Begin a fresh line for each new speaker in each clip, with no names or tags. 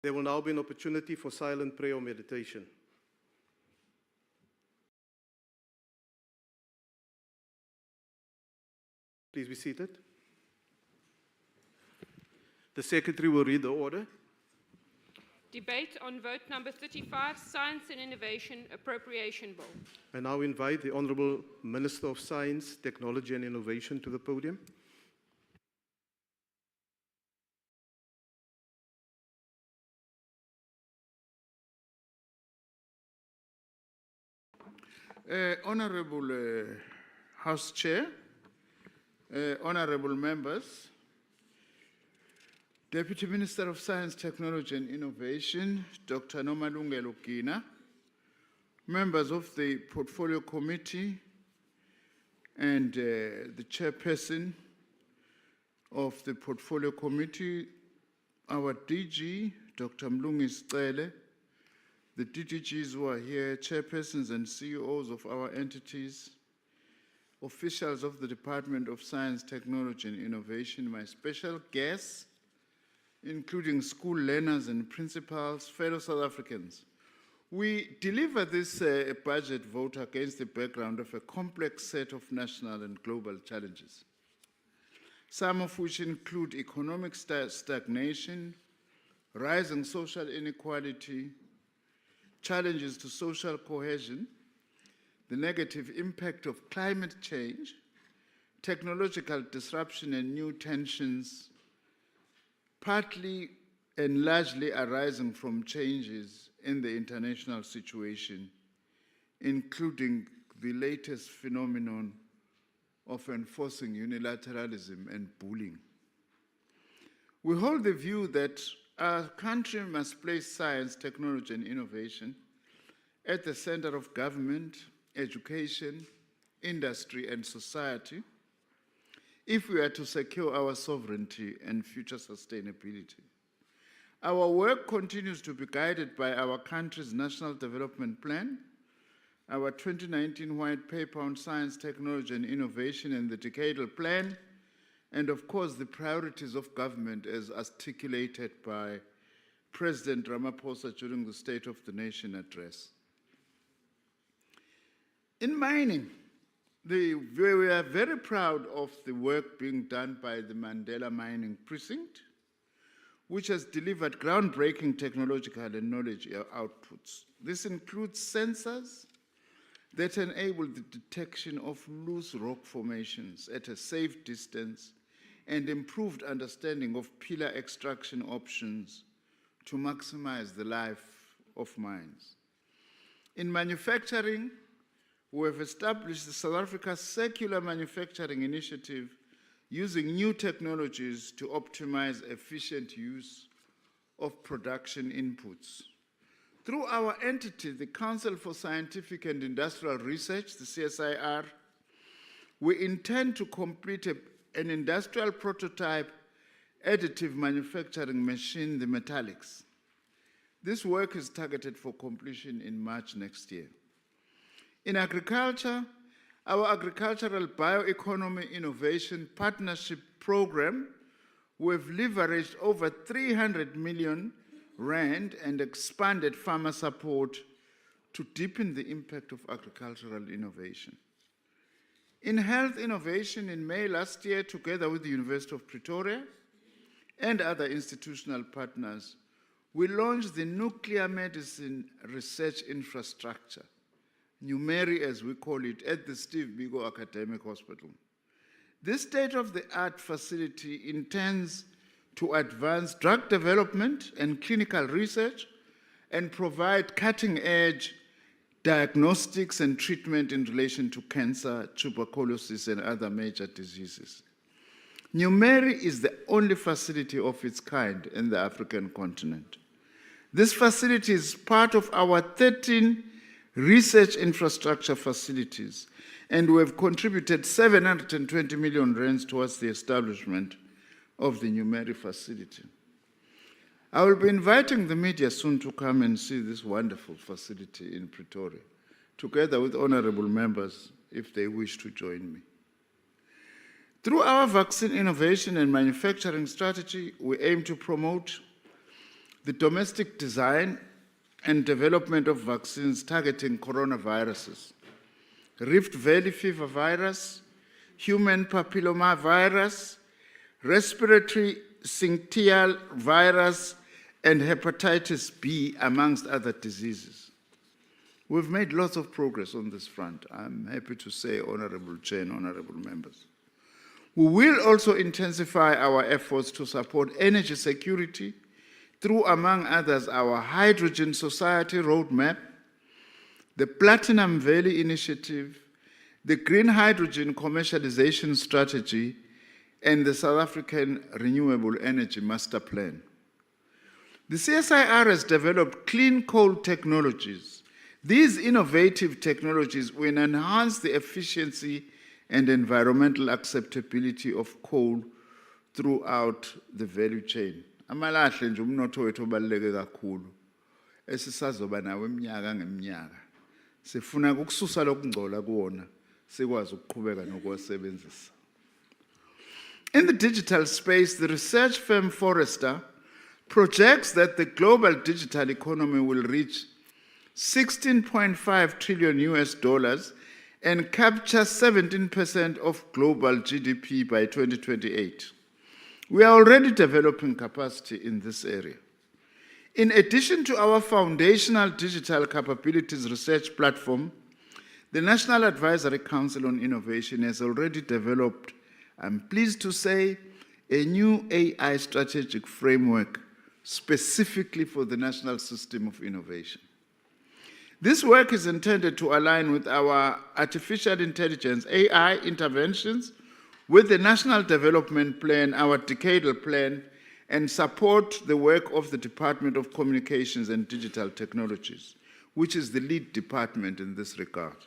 There will now be an opportunity for silent prayer or meditation. Please be seated. The Secretary will read the order.
Debate on vote number 35, Science and Innovation Appropriation Bill.
I now invite the Honourable Minister of Science, Technology and Innovation to the podium.
Honourable House Chair, honourable members, Deputy Minister of Science, Technology and Innovation, Dr. Nomalungelo Gina, members of the Portfolio Committee and the Chairperson of the Portfolio Committee, our DG, Dr. Mlungisi Cele, the DDGs who are here, chairpersons and CEOs of our entities, officials of the Department of Science, Technology and Innovation, my special guests, including school learners and principals, fellow South Africans. We deliver this budget vote against the background of a complex set of national and global challenges, some of which include economic stagnation, rising social inequality, challenges to social cohesion, the negative impact of climate change, technological disruption and new tensions, partly and largely arising from changes in the international situation, including the latest phenomenon of enforcing unilateralism and bullying. We hold the view that our country must place science, technology, and innovation at the center of government, education, industry, and society if we are to secure our sovereignty and future sustainability. Our work continues to be guided by our country's National Development Plan, our 2019 White Paper on Science, Technology, and Innovation, and the Decadal Plan, and of course the priorities of government as articulated by President Ramaphosa during the State of the Nation address. In mining, we are very proud of the work being done by the Mandela Mining Precinct, which has delivered groundbreaking technological and knowledge outputs. This includes sensors that enable the detection of loose rock formations at a safe distance and improved understanding of pillar extraction options to maximize the life of mines. In manufacturing, we have established the South Africa Circular Manufacturing Initiative using new technologies to optimize efficient use of production inputs. Through our entity, the Council for Scientific and Industrial Research, the CSIR, we intend to complete an industrial prototype additive manufacturing machine, the Metallics. This work is targeted for completion in March next year. In agriculture, our Agricultural Bioeconomy Innovation Partnership Program, we've leveraged over 300 million rand and expanded farmer support to deepen the impact of agricultural innovation. In health innovation, in May last year, together with the University of Pretoria and other institutional partners, we launched the Nuclear Medicine Research Infrastructure, NUMERI as we call it, at the Steve Biko Academic Hospital. This state-of-the-art facility intends to advance drug development and clinical research and provide cutting-edge diagnostics and treatment in relation to cancer, tuberculosis, and other major diseases. NUMERI is the only facility of its kind in the African continent. This facility is part of our 13 research infrastructure facilities, and we have contributed 720 million rands towards the establishment of the NUMERI facility. I will be inviting the media soon to come and see this wonderful facility in Pretoria, together with honorable members if they wish to join me. Through our vaccine innovation and manufacturing strategy, we aim to promote the domestic design and development of vaccines targeting coronaviruses, Rift Valley fever virus, human papilloma virus, respiratory syncytial virus, and hepatitis B, amongst other diseases. We've made lots of progress on this front, I'm happy to say, Honorable Chair and Honorable Members. We will also intensify our efforts to support energy security through, among others, our Hydrogen Society Roadmap, the Platinum Valley Initiative, the Green Hydrogen Commercialization Strategy, and the South African Renewable Energy Master Plan. The CSIR has developed clean coal technologies. These innovative technologies will enhance the efficiency and environmental acceptability of coal throughout the value chain. Amalahle nje umnotho wethu obaluleke kakhulu esisazoba nawo eminyaka ngeminyaka. Sifuna ukususa lokungcola kuwona sikwazi ukuqhubeka nokuwasebenzisa. In the digital space, the research firm Forrester projects that the global digital economy will reach $16.5 trillion US and capture 17% of global GDP by 2028. We are already developing capacity in this area. In addition to our foundational digital capabilities research platform, the National Advisory Council on Innovation has already developed, I'm pleased to say, a new AI strategic framework specifically for the National System of Innovation. This work is intended to align with our artificial intelligence, AI interventions, with the National Development Plan, our decadal plan, and support the work of the Department of Communications and Digital Technologies, which is the lead department in this regard.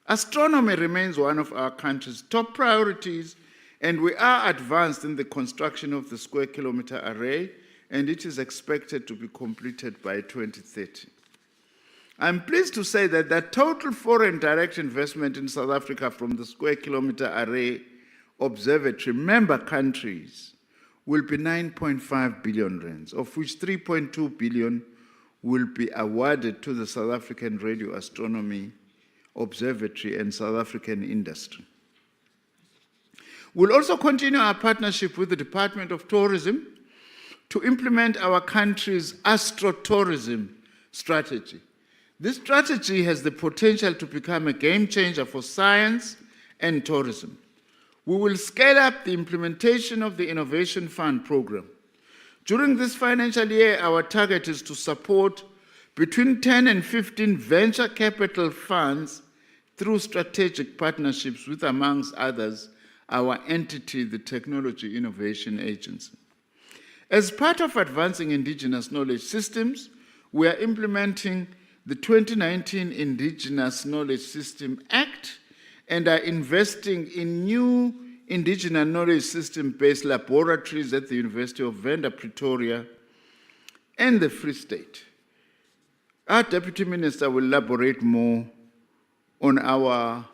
Astronomy remains one of our country's top priorities, and we are advanced in the construction of the Square Kilometre Array, and it is expected to be completed by 2030. I'm pleased to say that the total foreign direct investment in South Africa from the Square Kilometre Array Observatory member countries will be 9.5 billion rands, of which 3.2 billion will be awarded to the South African Radio Astronomy Observatory and South African industry. We'll also continue our partnership with the Department of Tourism to implement our country's astrotourism strategy. This strategy has the potential to become a game changer for science and tourism. We will scale up the implementation of the Innovation Fund program. During this financial year, our target is to support between 10 and 15 venture capital funds through strategic partnerships with, amongst others, our entity, the Technology Innovation Agency. As part of advancing indigenous knowledge systems, we are implementing the 2019 Indigenous Knowledge System Act and are investing in new indigenous knowledge system-based laboratories at the University of Venda, Pretoria, and the Free State. Our Deputy Minister will elaborate more on our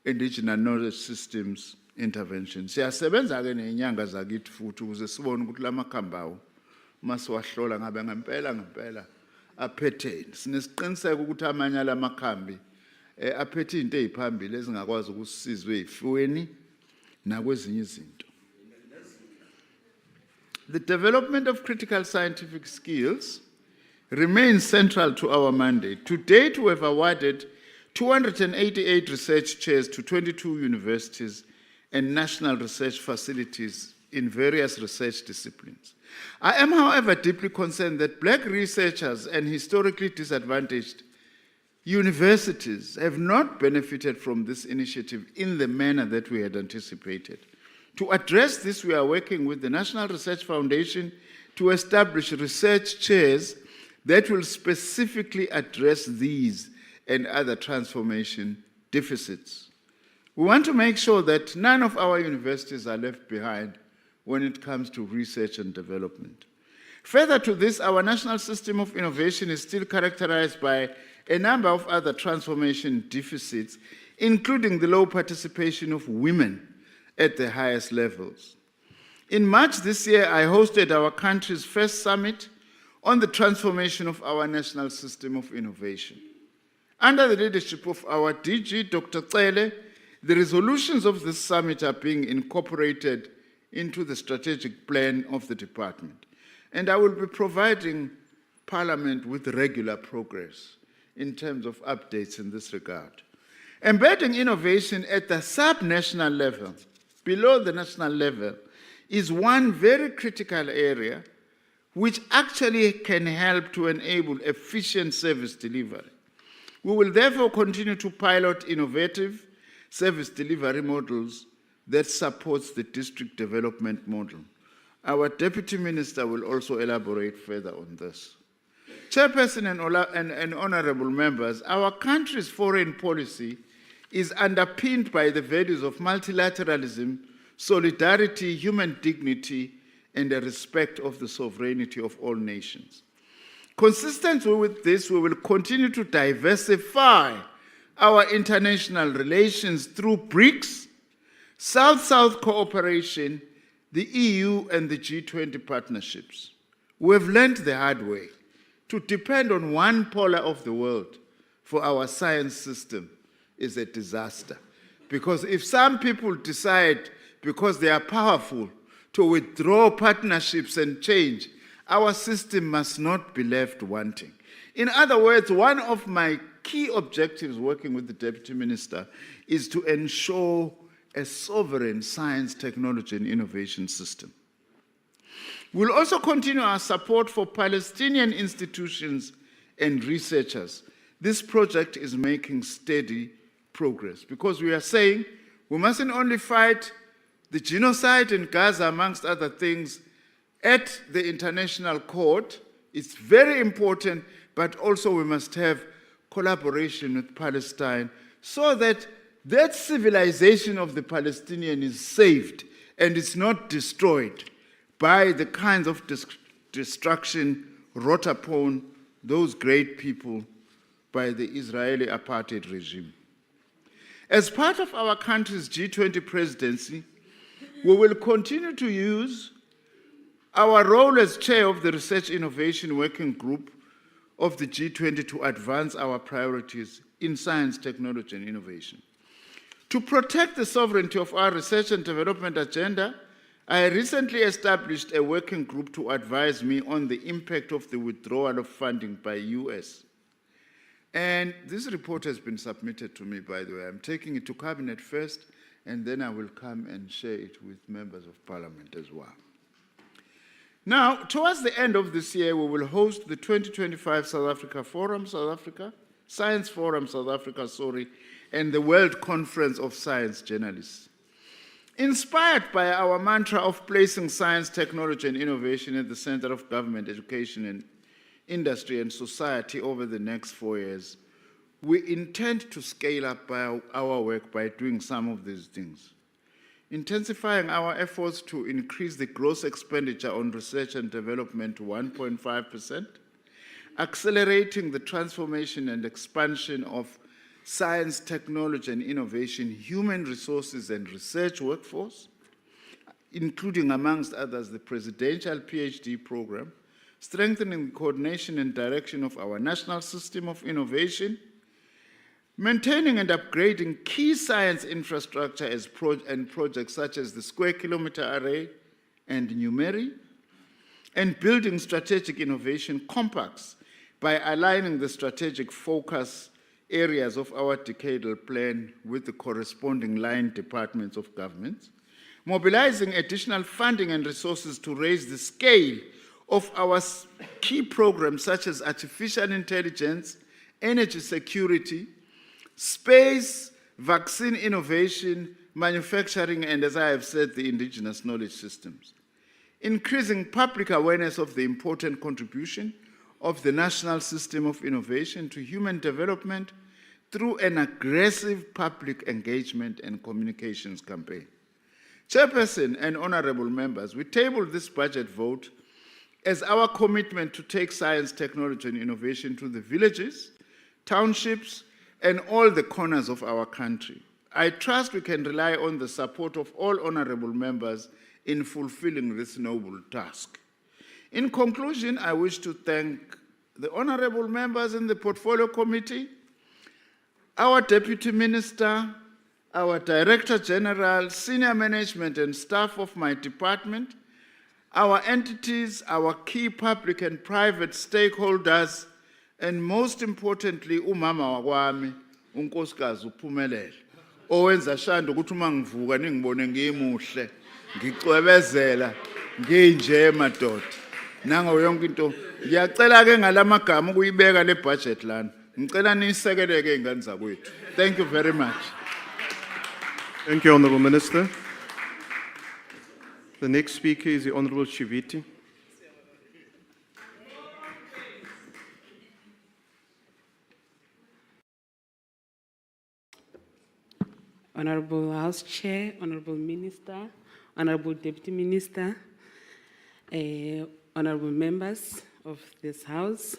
indigenous knowledge systems intervention. Siyasebenza-ke ney'nyanga zakithi futhi ukuze sibone ukuthi la makhambi awo masiwahlola ngabe ngempela aphetheni. Sinesiqiniseko ukuthi amanye ala makhambi aphethe into ey'phambili ezingakwazi ukusizwe ey'fweni nakwezinye izinto. The development of critical scientific skills remains central to our mandate. To date, we have awarded 288 research chairs to 22 universities and national research facilities in various research disciplines. I am, however, deeply concerned that Black researchers and historically disadvantaged universities have not benefited from this initiative in the manner that we had anticipated. To address this, we are working with the National Research Foundation to establish research chairs that will specifically address these and other transformation deficits. We want to make sure that none of our universities are left behind when it comes to research and development. Further to this, our national system of innovation is still characterized by a number of other transformation deficits, including the low participation of women at the highest levels. In March this year, I hosted our country's first summit on the transformation of our national system of innovation. Under the leadership of our DG, Dr. Cele, the resolutions of this summit are being incorporated into the strategic plan of the department. And I will be providing Parliament with regular progress in terms of updates in this regard. Embedding innovation at the sub-national level, below the national level, is one very critical area which actually can help to enable efficient service delivery. We will therefore continue to pilot innovative service delivery models that supports the district development model. Our Deputy Minister will also elaborate further on this. Chairperson and honorable members, our country's foreign policy is underpinned by the values of multilateralism, solidarity, human dignity, and the respect of the sovereignty of all nations. Consistent with this, we will continue to diversify our international relations through BRICS, South-South cooperation, the EU, and the G20 partnerships. We have learned the hard way to depend on one polar of the world for our science system is a disaster. Because if some people decide, because they are powerful, to withdraw partnerships and change, our system must not be left wanting. In other words, one of my key objectives working with the Deputy Minister is to ensure a sovereign science, technology, and innovation system. We'll also continue our support for Palestinian institutions and researchers. This project is making steady progress because we are saying we mustn't only fight the genocide in Gaza, amongst other things, at the international court. It's very important, but also we must have collaboration with Palestine so that that civilization of the Palestinian is saved and it's not destroyed by the kinds of destruction wrought upon those great people by the Israeli apartheid regime. As part of our country's G20 presidency, we will continue to use our role as chair of the Research Innovation Working Group of the G20 to advance our priorities in science, technology, and innovation. To protect the sovereignty of our research and development agenda, I recently established a working group to advise me on the impact of the withdrawal of funding by US. And this report has been submitted to me, by the way. I'm taking it to Cabinet first, and then I will come and share it with members of Parliament as well. Now, towards the end of this year, we will host the 2025 South Africa Forum, Science Forum South Africa, and the World Conference of Science Journalists. Inspired by our mantra of placing science, technology, and innovation at the center of government, education, and industry and society over the next 4 years, we intend to scale up our work by doing some of these things. Intensifying our efforts to increase the gross expenditure on research and development to 1.5%, accelerating the transformation and expansion of science, technology, and innovation, human resources, and research workforce, including, amongst others, the presidential PhD program, strengthening the coordination and direction of our national system of innovation, maintaining and upgrading key science infrastructure and projects such as the Square Kilometre Array and Numeri, and building strategic innovation compacts by aligning the strategic focus areas of our decadal plan with the corresponding line departments of government, mobilizing additional funding and resources to raise the scale of our key programs such as artificial intelligence, energy security, space, vaccine innovation, manufacturing, and, as I have said, the indigenous knowledge systems. Increasing public awareness of the important contribution of the national system of innovation to human development through an aggressive public engagement and communications campaign. Chairperson and honorable members, we table this budget vote as our commitment to take science, technology, and innovation to the villages, townships, and all the corners of our country. I trust we can rely on the support of all honorable members in fulfilling this noble task. In conclusion, I wish to thank the honorable members in the Portfolio Committee, our Deputy Minister, our Director General, senior management and staff of my department, our entities, our key public and private stakeholders, and most importantly, umama wakwami, unkosikazi uPhumelele, owenza shanda ukuthi uma ngivuka ningibone ngimuhle, ngicwebezela, nginje madoda. Nango yonke into, ngiyacela ke ngalamagama ukuyibeka le budget lana. Ngicela niyisekeleke ingane zakwethu. Thank you very much.
Thank you, Honourable Minister. The next speaker is the Honourable Chiviti.
Honorable House Chair, Honorable Minister, Honorable Deputy Minister, honorable members of this House,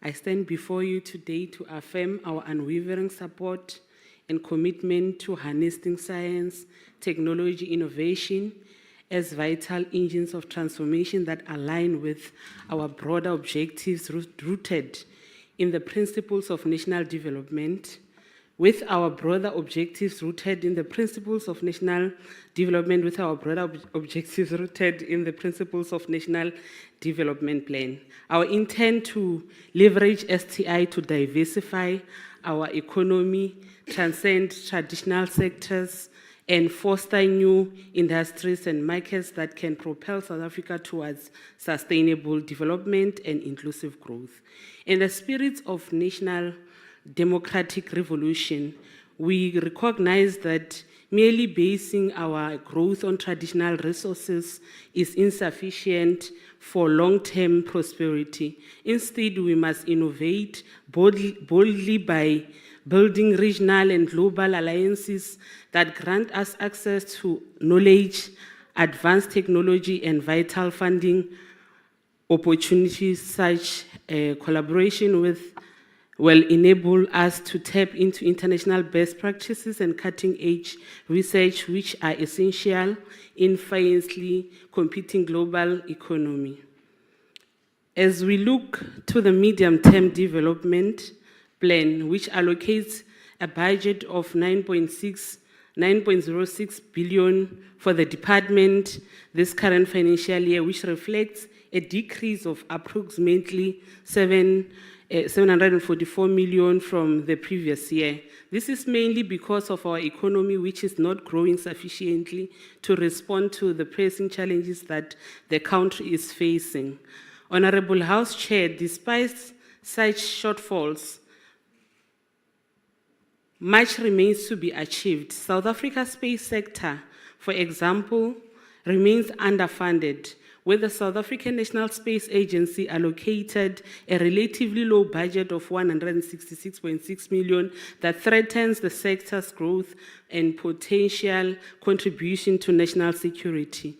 I stand before you today to affirm our unwavering support and commitment to harnessing science, technology, innovation as vital engines of transformation that align with our broader objectives rooted in the principles of national development, with our broader objectives rooted in the principles of national development, with our broader objectives rooted in the principles of national development plan. Our intent to leverage STI to diversify our economy, transcend traditional sectors, and foster new industries and markets that can propel South Africa towards sustainable development and inclusive growth. In the spirit of national democratic revolution, we recognize that merely basing our growth on traditional resources is insufficient for long-term prosperity. Instead, we must innovate boldly by building regional and global alliances that grant us access to knowledge, advanced technology, and vital funding opportunities. Such collaboration will enable us to tap into international best practices and cutting-edge research, which are essential in fiercely competing global economy. As we look to the medium-term development plan, which allocates a budget of 9.06 billion for the department this current financial year, which reflects a decrease of approximately 744 million from the previous year. This is mainly because of our economy, which is not growing sufficiently to respond to the pressing challenges that the country is facing. Honorable House Chair, despite such shortfalls, much remains to be achieved. South Africa's space sector, for example, remains underfunded, with the South African National Space Agency allocated a relatively low budget of 166.6 million that threatens the sector's growth and potential contribution to national security,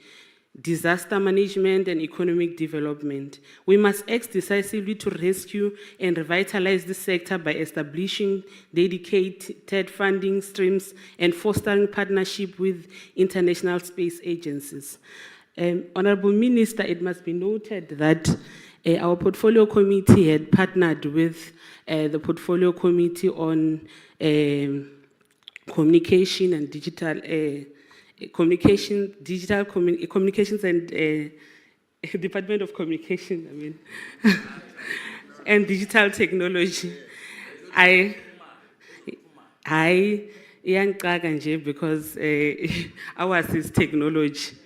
disaster management, and economic development. We must act decisively to rescue and revitalize this sector by establishing dedicated funding streams and fostering partnership with international space agencies. Honorable Minister, it must be noted that our Portfolio Committee had partnered with the Portfolio Committee on communication and digital communications and Department of Communication, and digital technology. I because ours is technology.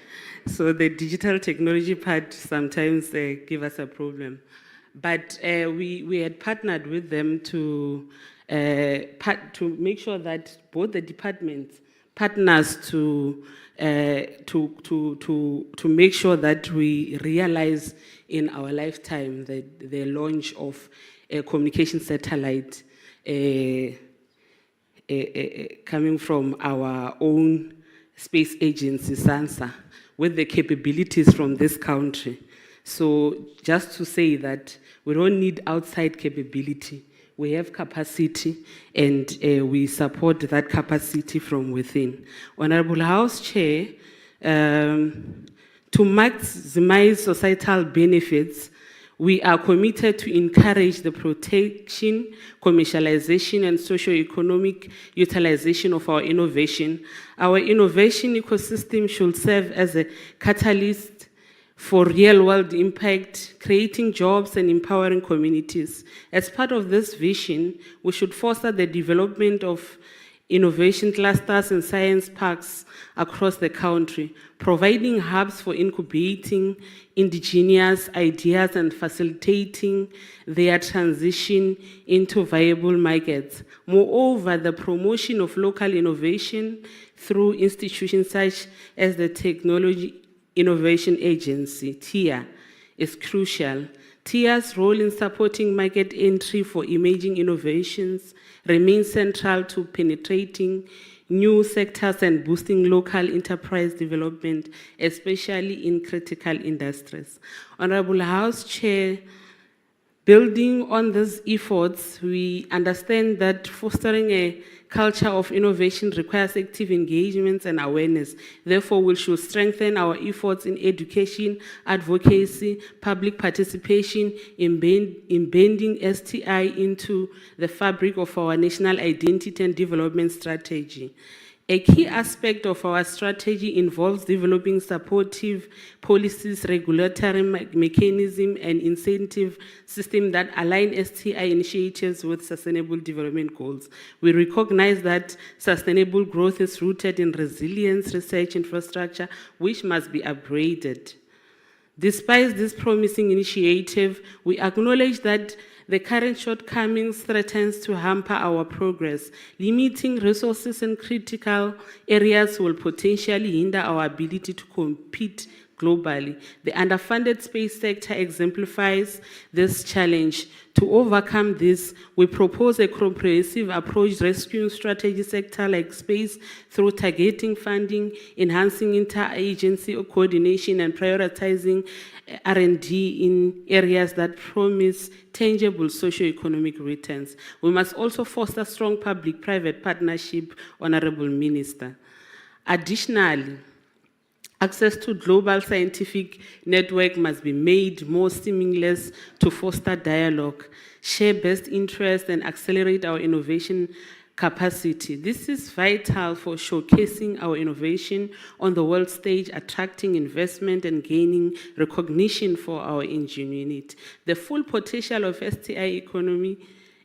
So the digital technology part sometimes give us a problem. But we had partnered with them to make sure that both the departments partners to make sure that we realize in our lifetime the launch of a communication satellite coming from our own space agency, SANSA, with the capabilities from this country. So just to say that we don't need outside capability. We have capacity, and we support that capacity from within. Honorable House Chair, To maximize societal benefits, we are committed to encourage the protection, commercialization, and socio-economic utilization of our innovation. Our innovation ecosystem should serve as a catalyst for real-world impact, creating jobs and empowering communities. As part of this vision, we should foster the development of innovation clusters and science parks across the country, providing hubs for incubating indigenous ideas and facilitating their transition into viable markets. Moreover, the promotion of local innovation through institutions such as the Technology Innovation Agency, TIA, is crucial. TIA's role in supporting market entry for emerging innovations remains central to penetrating new sectors and boosting local enterprise development, especially in critical industries. Honorable House Chair, building on these efforts, we understand that fostering a culture of innovation requires active engagement and awareness. Therefore, we should strengthen our efforts in education, advocacy, public participation, embedding STI into the fabric of our national identity and development strategy. A key aspect of our strategy involves developing supportive policies, regulatory mechanisms, and incentive systems that align STI initiatives with sustainable development goals. We recognize that sustainable growth is rooted in resilience research infrastructure, which must be upgraded. Despite this promising initiative, we acknowledge that the current shortcomings threatens to hamper our progress. Limiting resources in critical areas will potentially hinder our ability to compete globally. The underfunded space sector exemplifies this challenge. To overcome this, we propose a comprehensive approach rescuing strategy sector like space through targeting funding, enhancing interagency coordination, and prioritizing R&D in areas that promise tangible socio-economic returns. We must also foster strong public-private partnership, Honorable Minister. Additionally, access to global scientific network must be made more seamless to foster dialogue, share best interests, and accelerate our innovation capacity. This is vital for showcasing our innovation on the world stage, attracting investment, and gaining recognition for our ingenuity. The full potential of STI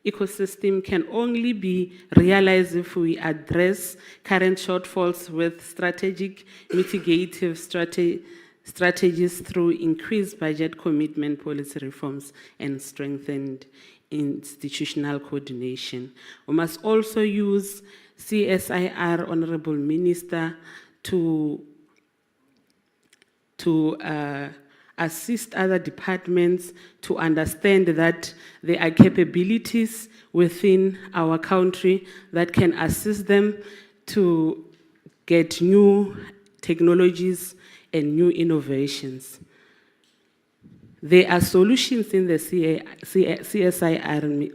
ecosystem can only be realized if we address current shortfalls with strategic mitigative strategies through increased budget commitment, policy reforms, and strengthened institutional coordination. We must also use CSIR, Honorable Minister, to assist other departments to understand that there are capabilities within our country that can assist them to get new technologies and new innovations. There are solutions in the CSIR,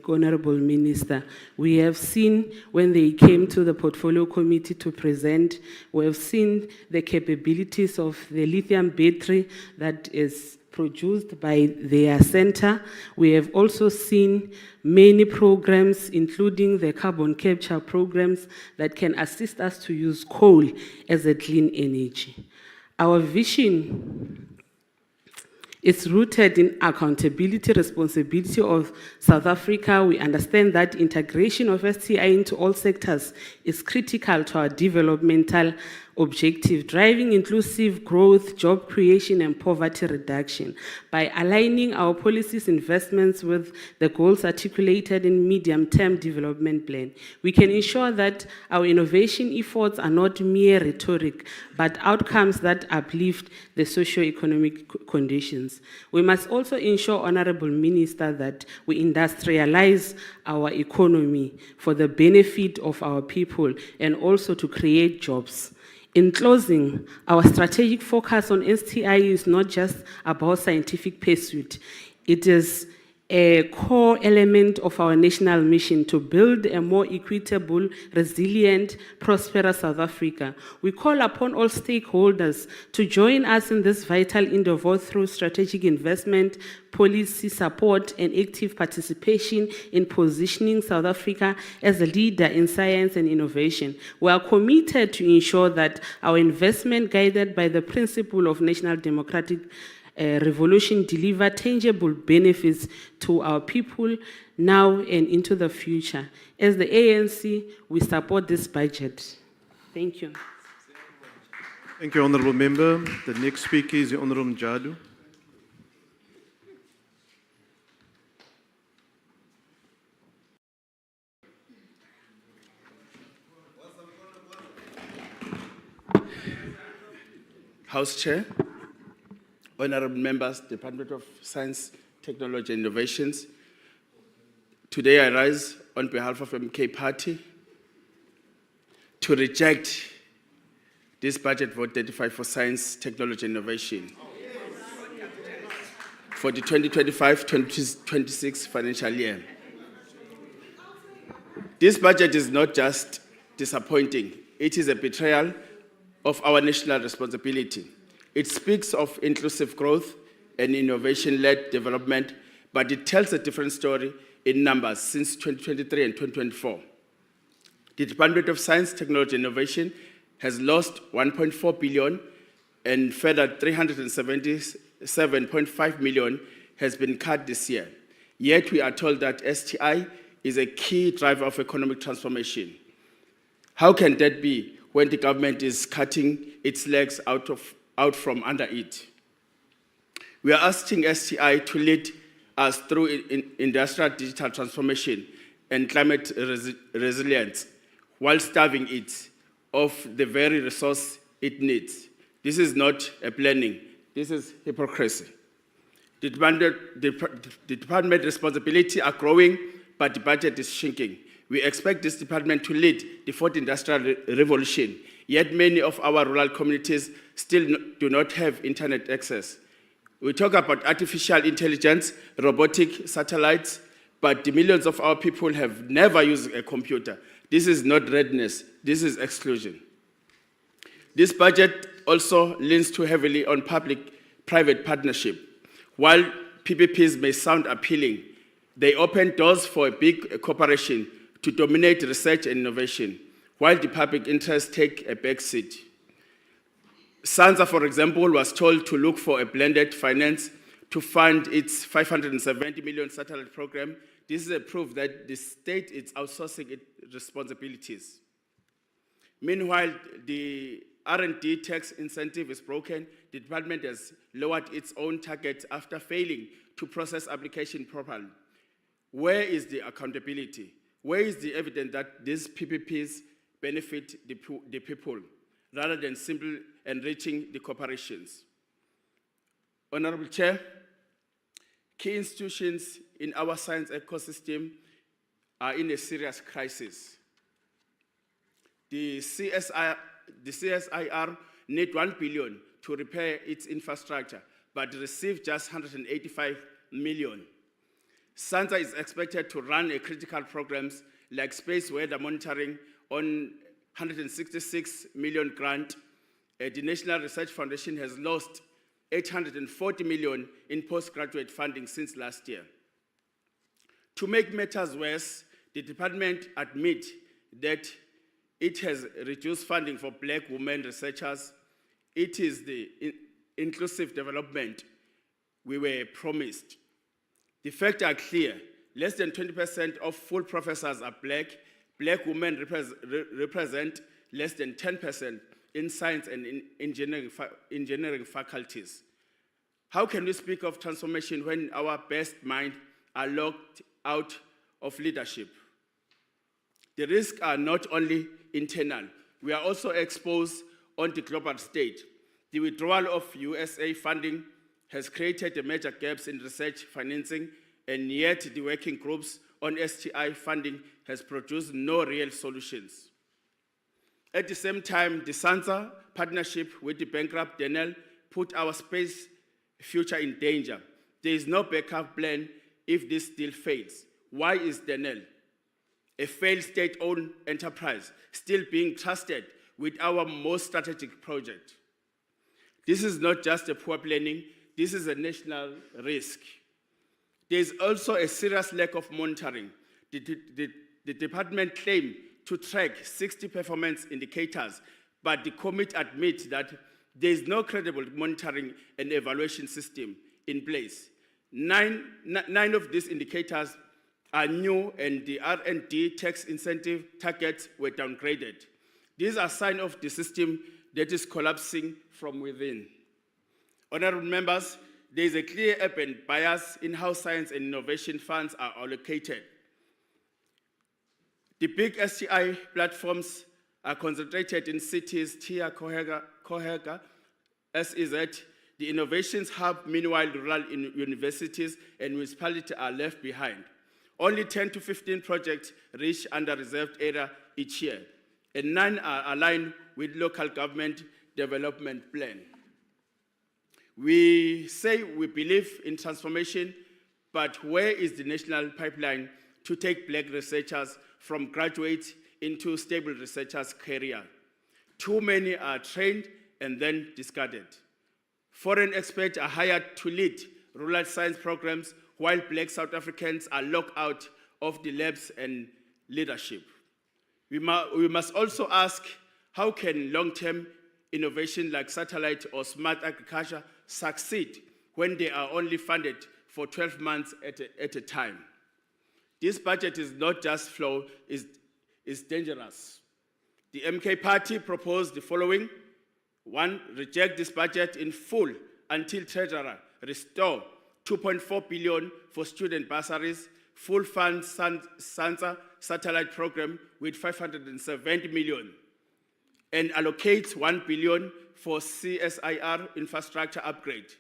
Honorable Minister. We have seen when they came to the Portfolio Committee to present, we have seen the capabilities of the lithium battery that is produced by their center. We have also seen many programs, including the carbon capture programs, that can assist us to use coal as a clean energy. Our vision is rooted in accountability, responsibility of South Africa. We understand that integration of STI into all sectors is critical to our developmental objective, driving inclusive growth, job creation, and poverty reduction. By aligning our policies investments with the goals articulated in medium-term development plan, we can ensure that our innovation efforts are not mere rhetoric, but outcomes that uplift the socio-economic conditions. We must also ensure, Honorable Minister, that we industrialize our economy for the benefit of our people and also to create jobs. In closing, our strategic focus on STI is not just about scientific pursuit. It is a core element of our national mission to build a more equitable, resilient, prosperous South Africa. We call upon all stakeholders to join us in this vital endeavor through strategic investment, policy support, and active participation in positioning South Africa as a leader in science and innovation. We are committed to ensure that our investment, guided by the principle of national democratic revolution, deliver tangible benefits to our people now and into the future. As the ANC, we support this budget. Thank you.
Thank you, Honourable Member. The next speaker is the Honourable Mjadu.
House Chair, honorable members, Department of Science, Technology and Innovations. Today I rise on behalf of MK Party to reject this budget vote 35 for science, technology and innovation for the 2025-2026 financial year. This budget is not just disappointing, it is a betrayal of our national responsibility. It speaks of inclusive growth and innovation-led development, but it tells a different story in numbers since 2023 and 2024. The Department of Science, Technology and Innovation has lost 1.4 billion and further 377.5 million has been cut this year. Yet we are told that STI is a key driver of economic transformation. How can that be when the government is cutting its legs out from under it? We are asking STI to lead us through industrial digital transformation and climate resilience while starving it of the very resource it needs. This is not a planning, this is hypocrisy. The department responsibility are growing, but the budget is shrinking. We expect this department to lead the fourth industrial revolution, yet many of our rural communities still do not have internet access. We talk about artificial intelligence, robotic satellites, but the millions of our people have never used a computer. This is not readiness, this is exclusion. This budget also leans too heavily on public-private partnership. While PPPs may sound appealing, they open doors for a big corporation to dominate research and innovation, while the public interests take a back seat. SANZA, for example, was told to look for a blended finance to fund its 570 million satellite program. This is a proof that the state is outsourcing its responsibilities. Meanwhile, the R&D tax incentive is broken. The department has lowered its own target after failing to process application properly. Where is the accountability? Where is the evidence that these PPPs benefit the people rather than simply enriching the corporations? Honorable Chair, key institutions in our science ecosystem are in a serious crisis. The CSIR need 1 billion to repair its infrastructure, but received just 185 million. SANZA is expected to run a critical programs like space weather monitoring on 166 million grant. The National Research Foundation has lost 840 million in postgraduate funding since last year. To make matters worse, the department admits that it has reduced funding for Black women researchers. It is the inclusive development we were promised. The facts are clear. Less than 20% of full professors are Black. Black women represent less than 10% in science and in engineering faculties. How can we speak of transformation when our best minds are locked out of leadership? The risks are not only internal, we are also exposed on the global stage. The withdrawal of USA funding has created major gaps in research financing, and yet the working groups on STI funding has produced no real solutions. At the same time, the SANZA partnership with the bankrupt Denel put our space future in danger. There is no backup plan if this still fails? Why is Denel, a failed state-owned enterprise, still being trusted with our most strategic project? This is not just a poor planning, this is a national risk. There is also a serious lack of monitoring. The department claimed to track 60 performance indicators, but the committee admits that there is no credible monitoring and evaluation system in place. Nine of these indicators are new, and the R&D tax incentive targets were downgraded. These are signs of the system that is collapsing from within. Honorable members, there is a clear urban bias in how science and innovation funds are allocated. The big STI platforms are concentrated in cities, Tia, Kohega, SEZ. The innovations hub, meanwhile, rural universities and municipalities are left behind. Only 10 to 15 projects reach under-reserved area each year, and none are aligned with local government development plan. We say we believe in transformation, but where is the national pipeline to take black researchers from graduates into stable researchers' career? Too many are trained and then discarded. Foreign experts are hired to lead rural science programs, while black South Africans are locked out of the labs and leadership. We must also ask, how can long-term innovation like satellite or smart agriculture succeed when they are only funded for 12 months at a time? This budget is not just flawed, it's dangerous. The MK party proposed the following: 1, reject this budget in full until Treasurer restore 2.4 billion for student bursaries, full fund SANSA satellite program with 570 million, and allocate 1 billion for CSIR infrastructure upgrade.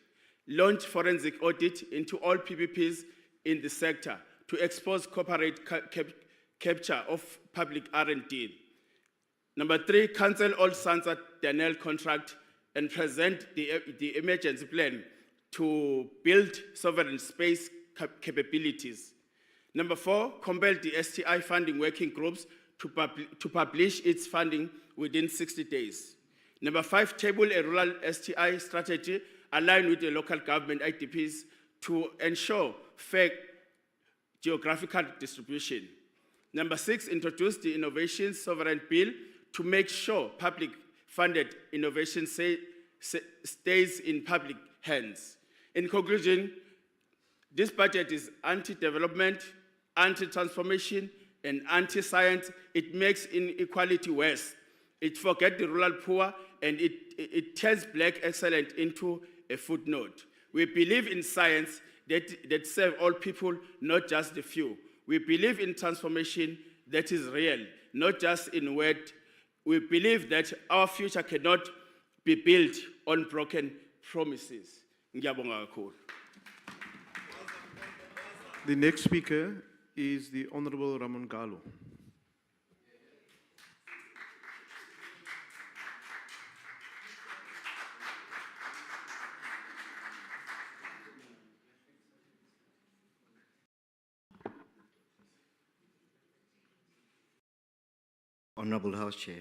Launch forensic audit into all PPPs in the sector to expose corporate capture of public R&D. Number 3, cancel all SANSA Denel contract and present the emergency plan to build sovereign space capabilities. Number 4, compel the STI funding working groups to publish its funding within 60 days. Number 5, table a rural STI strategy aligned with the local government IDPs to ensure fair geographical distribution. Number 6, introduce the Innovation Sovereign Bill to make sure public-funded innovation stays in public hands. In conclusion, this budget is anti-development, anti-transformation, and anti-science. It makes inequality worse. It forgets the rural poor, and it turns black excellence into a footnote. We believe in science that serves all people, not just the few. We believe in transformation that is real, not just in word. We believe that our future cannot be built on broken promises. Ngiyabonga kakhulu.
The next speaker is the Honorable Ramon Galo.
Honorable House Chair,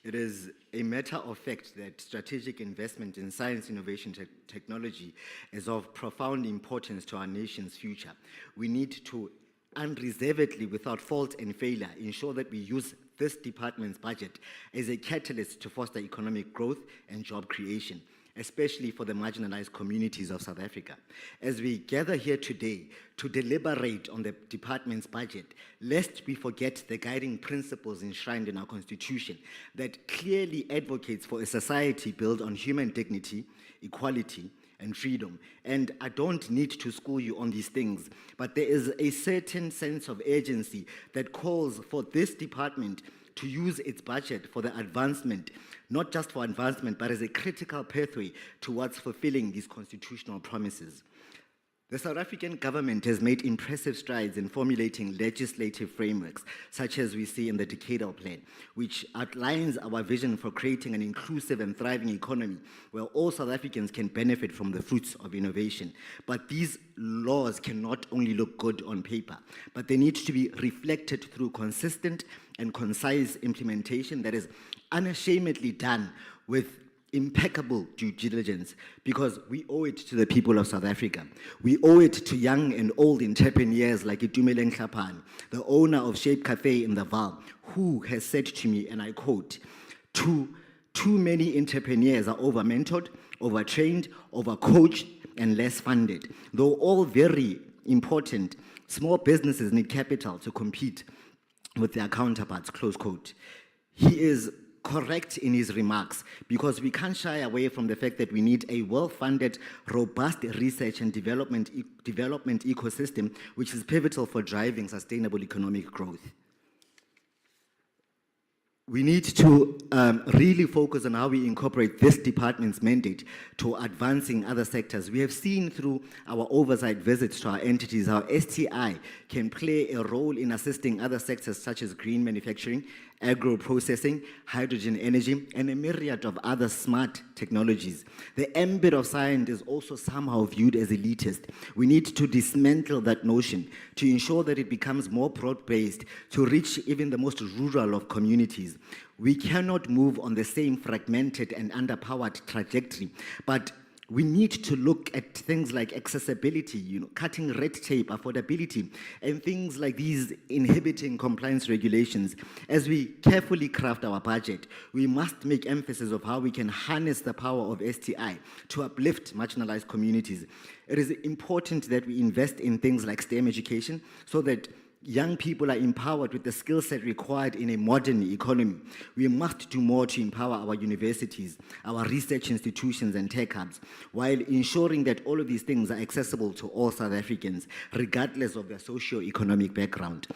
it is a matter of fact that strategic investment in science, innovation, technology is of profound importance to our nation's future. We need to unreservedly, without fault and failure, ensure that we use this department's budget as a catalyst to foster economic growth and job creation, especially for the marginalized communities of South Africa. As we gather here today to deliberate on the department's budget, lest we forget the guiding principles enshrined in our Constitution that clearly advocates for a society built on human dignity, equality, and freedom. And I don't need to school you on these things, but there is a certain sense of urgency that calls for this department to use its budget for the advancement, not just for advancement, but as a critical pathway towards fulfilling these constitutional promises. The South African government has made impressive strides in formulating legislative frameworks, such as we see in the Decadal Plan, which outlines our vision for creating an inclusive and thriving economy where all South Africans can benefit from the fruits of innovation. But these laws cannot only look good on paper, but they need to be reflected through consistent and concise implementation that is unashamedly done with impeccable due diligence, because we owe it to the people of South Africa. We owe it to young and old entrepreneurs like Itumeleng Hlapan, the owner of Shape Cafe in the Vaal, who has said to me, and I quote, too many entrepreneurs are over-mentored, over-trained, over-coached, and less funded. Though all very important, small businesses need capital to compete with their counterparts, close quote. He is correct in his remarks, because we can't shy away from the fact that we need a well-funded, robust research and development ecosystem, which is pivotal for driving sustainable economic growth. We need to really focus on how we incorporate this department's mandate to advancing other sectors. We have seen through our oversight visits to our entities how STI can play a role in assisting other sectors such as green manufacturing, agro-processing, hydrogen energy, and a myriad of other smart technologies. The ambit of science is also somehow viewed as elitist. We need to dismantle that notion to ensure that it becomes more broad-based to reach even the most rural of communities. We cannot move on the same fragmented and underpowered trajectory, but we need to look at things like accessibility, cutting red tape, affordability, and things like these inhibiting compliance regulations. As we carefully craft our budget, we must make emphasis of how we can harness the power of STI to uplift marginalized communities. It is important that we invest in things like STEM education so that young people are empowered with the skill set required in a modern economy. We must do more to empower our universities, our research institutions and tech hubs, while ensuring that all of these things are accessible to all South Africans, regardless of their socio-economic background.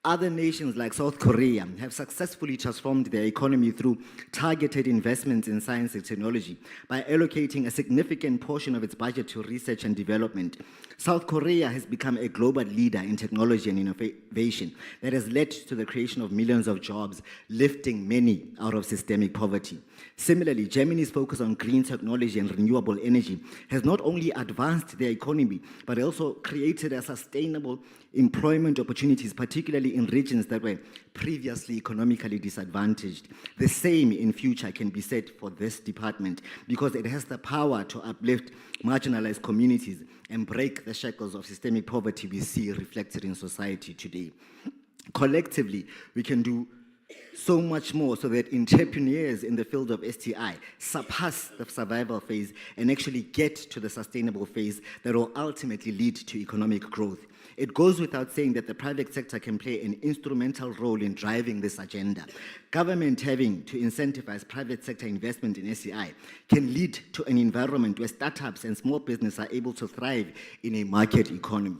Other nations like South Korea have successfully transformed their economy through targeted investments in science and technology by allocating a significant portion of its budget to research and development. South Korea has become a global leader in technology and innovation that has led to the creation of millions of jobs, lifting many out of systemic poverty. Similarly, Germany's focus on green technology and renewable energy has not only advanced their economy, but also created a sustainable employment opportunities, particularly in regions that were previously economically disadvantaged. The same in future can be said for this department, because it has the power to uplift marginalized communities and break the shackles of systemic poverty we see reflected in society today. Collectively, we can do so much more so that entrepreneurs in the field of STI surpass the survival phase and actually get to the sustainable phase that will ultimately lead to economic growth. It goes without saying that the private sector can play an instrumental role in driving this agenda. Government having to incentivize private sector investment in STI can lead to an environment where startups and small business are able to thrive in a market economy.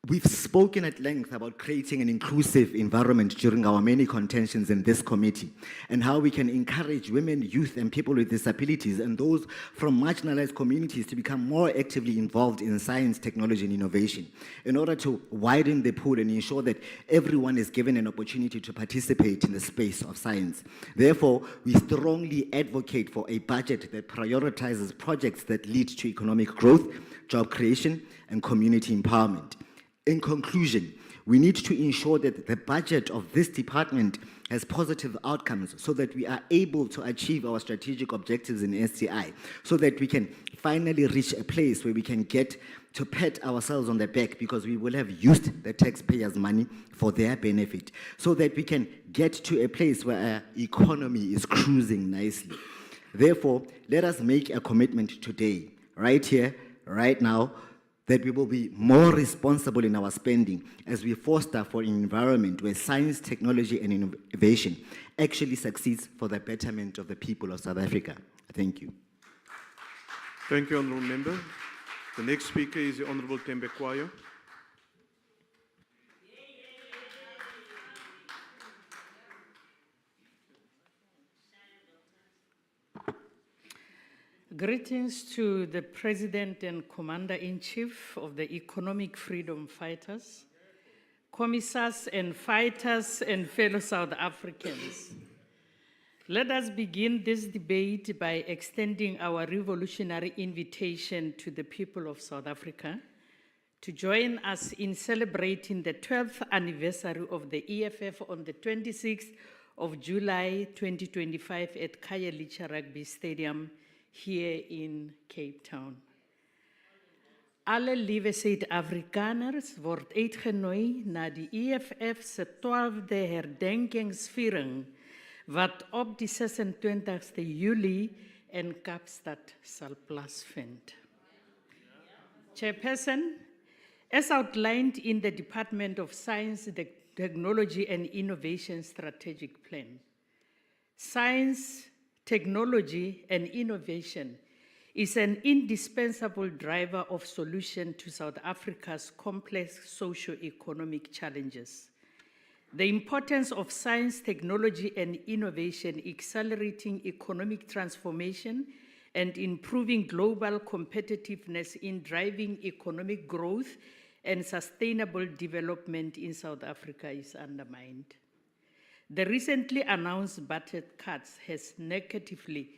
We've spoken at length about creating an inclusive environment during our many contentions in this committee, and how we can encourage women, youth, and people with disabilities and those from marginalized communities to become more actively involved in science, technology, and innovation in order to widen the pool and ensure that everyone is given an opportunity to participate in the space of science. Therefore, we strongly advocate for a budget that prioritizes projects that lead to economic growth, job creation, and community empowerment. In conclusion, we need to ensure that the budget of this department has positive outcomes so that we are able to achieve our strategic objectives in STI, so that we can finally reach a place where we can get to pat ourselves on the back because we will have used the taxpayers' money for their benefit, so that we can get to a place where our economy is cruising nicely. Therefore, let us make a commitment today, right here, right now, that we will be more responsible in our spending as we foster for an environment where science, technology, and innovation actually succeeds for the betterment of the people of South Africa. Thank you.
Thank you, Honourable Member. The next speaker is the Honourable Tembe Kwayo.
Greetings to the President and Commander-in-Chief of the Economic Freedom Fighters, Commissars and Fighters, and fellow South Africans. Let us begin this debate by extending our revolutionary invitation to the people of South Africa to join us in celebrating the 12th anniversary of the EFF on the 26th of July 2025 at Khayelitsha Rugby Stadium here in Cape Town. Alle liewe Suid-Afrikaners word uitgenooi na die EFF se 12de herdenkingsviering wat op die 26ste Julie in Kaapstad sal plaasvind. Chairperson, as outlined in the Department of Science, Technology and Innovation Strategic Plan, science, technology, and innovation is an indispensable driver of solution to South Africa's complex socio-economic challenges. The importance of science, technology, and innovation accelerating economic transformation and improving global competitiveness in driving economic growth and sustainable development in South Africa is undermined. The recently announced budget cuts has negatively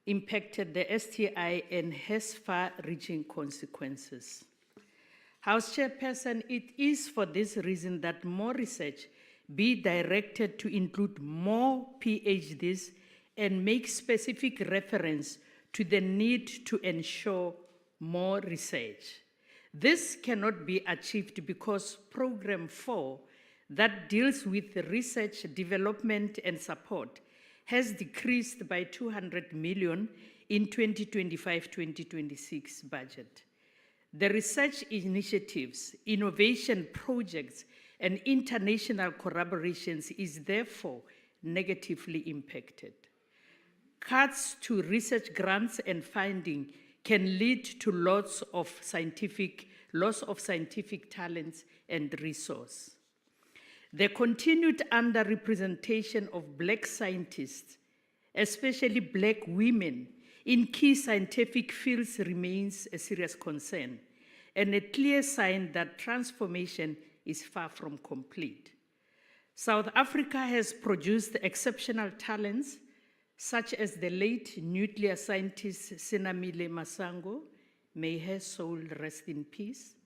impacted the STI and has far-reaching consequences. House Chairperson, it is for this reason that more research be directed to include more PhDs and make specific reference to the need to ensure more research. This cannot be achieved because Program 4, that deals with research, development, and support, has decreased by 200 million in 2025-2026 budget. The research initiatives, innovation projects, and international collaborations is therefore negatively impacted. Cuts to research grants and funding can lead to loss of scientific talents and resource. The continued underrepresentation of Black scientists, especially Black women, in key scientific fields remains a serious concern and a clear sign that transformation is far from complete. South Africa has produced exceptional talents such as the late nuclear scientist Senamile Masango, may her soul rest in peace,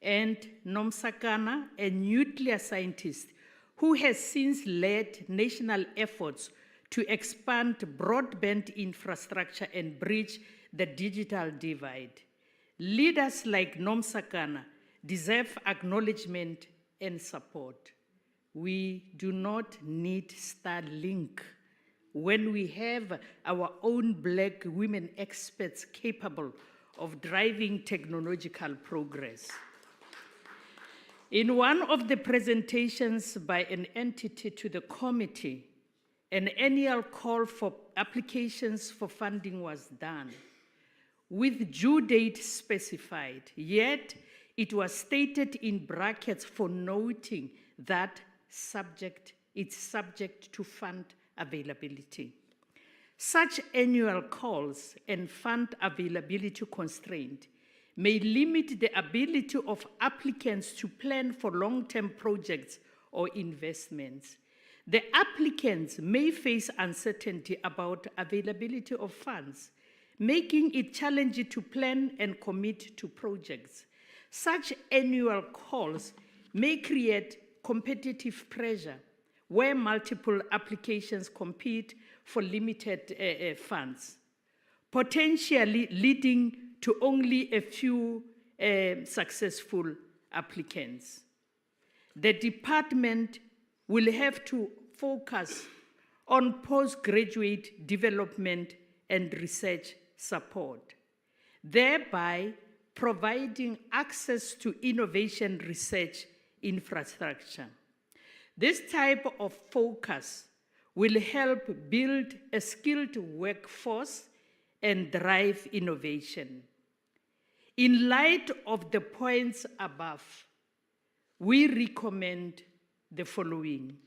and Nomsakana, a nuclear scientist who has since led national efforts to expand broadband infrastructure and bridge the digital divide. Leaders like Nomsakana deserve acknowledgement and support. We do not need Starlink when we have our own Black women experts capable of driving technological progress. In one of the presentations by an entity to the committee, an annual call for applications for funding was done, with due date specified, yet it was stated in brackets for noting that it's subject to fund availability. Such annual calls and fund availability constraint may limit the ability of applicants to plan for long-term projects or investments. The applicants may face uncertainty about availability of funds, making it challenging to plan and commit to projects. Such annual calls may create competitive pressure where multiple applications compete for limited funds, potentially leading to only a few successful applicants. The department will have to focus on postgraduate development and research support, thereby providing access to innovation research infrastructure. This type of focus will help build a skilled workforce and drive innovation. In light of the points above, we recommend the following.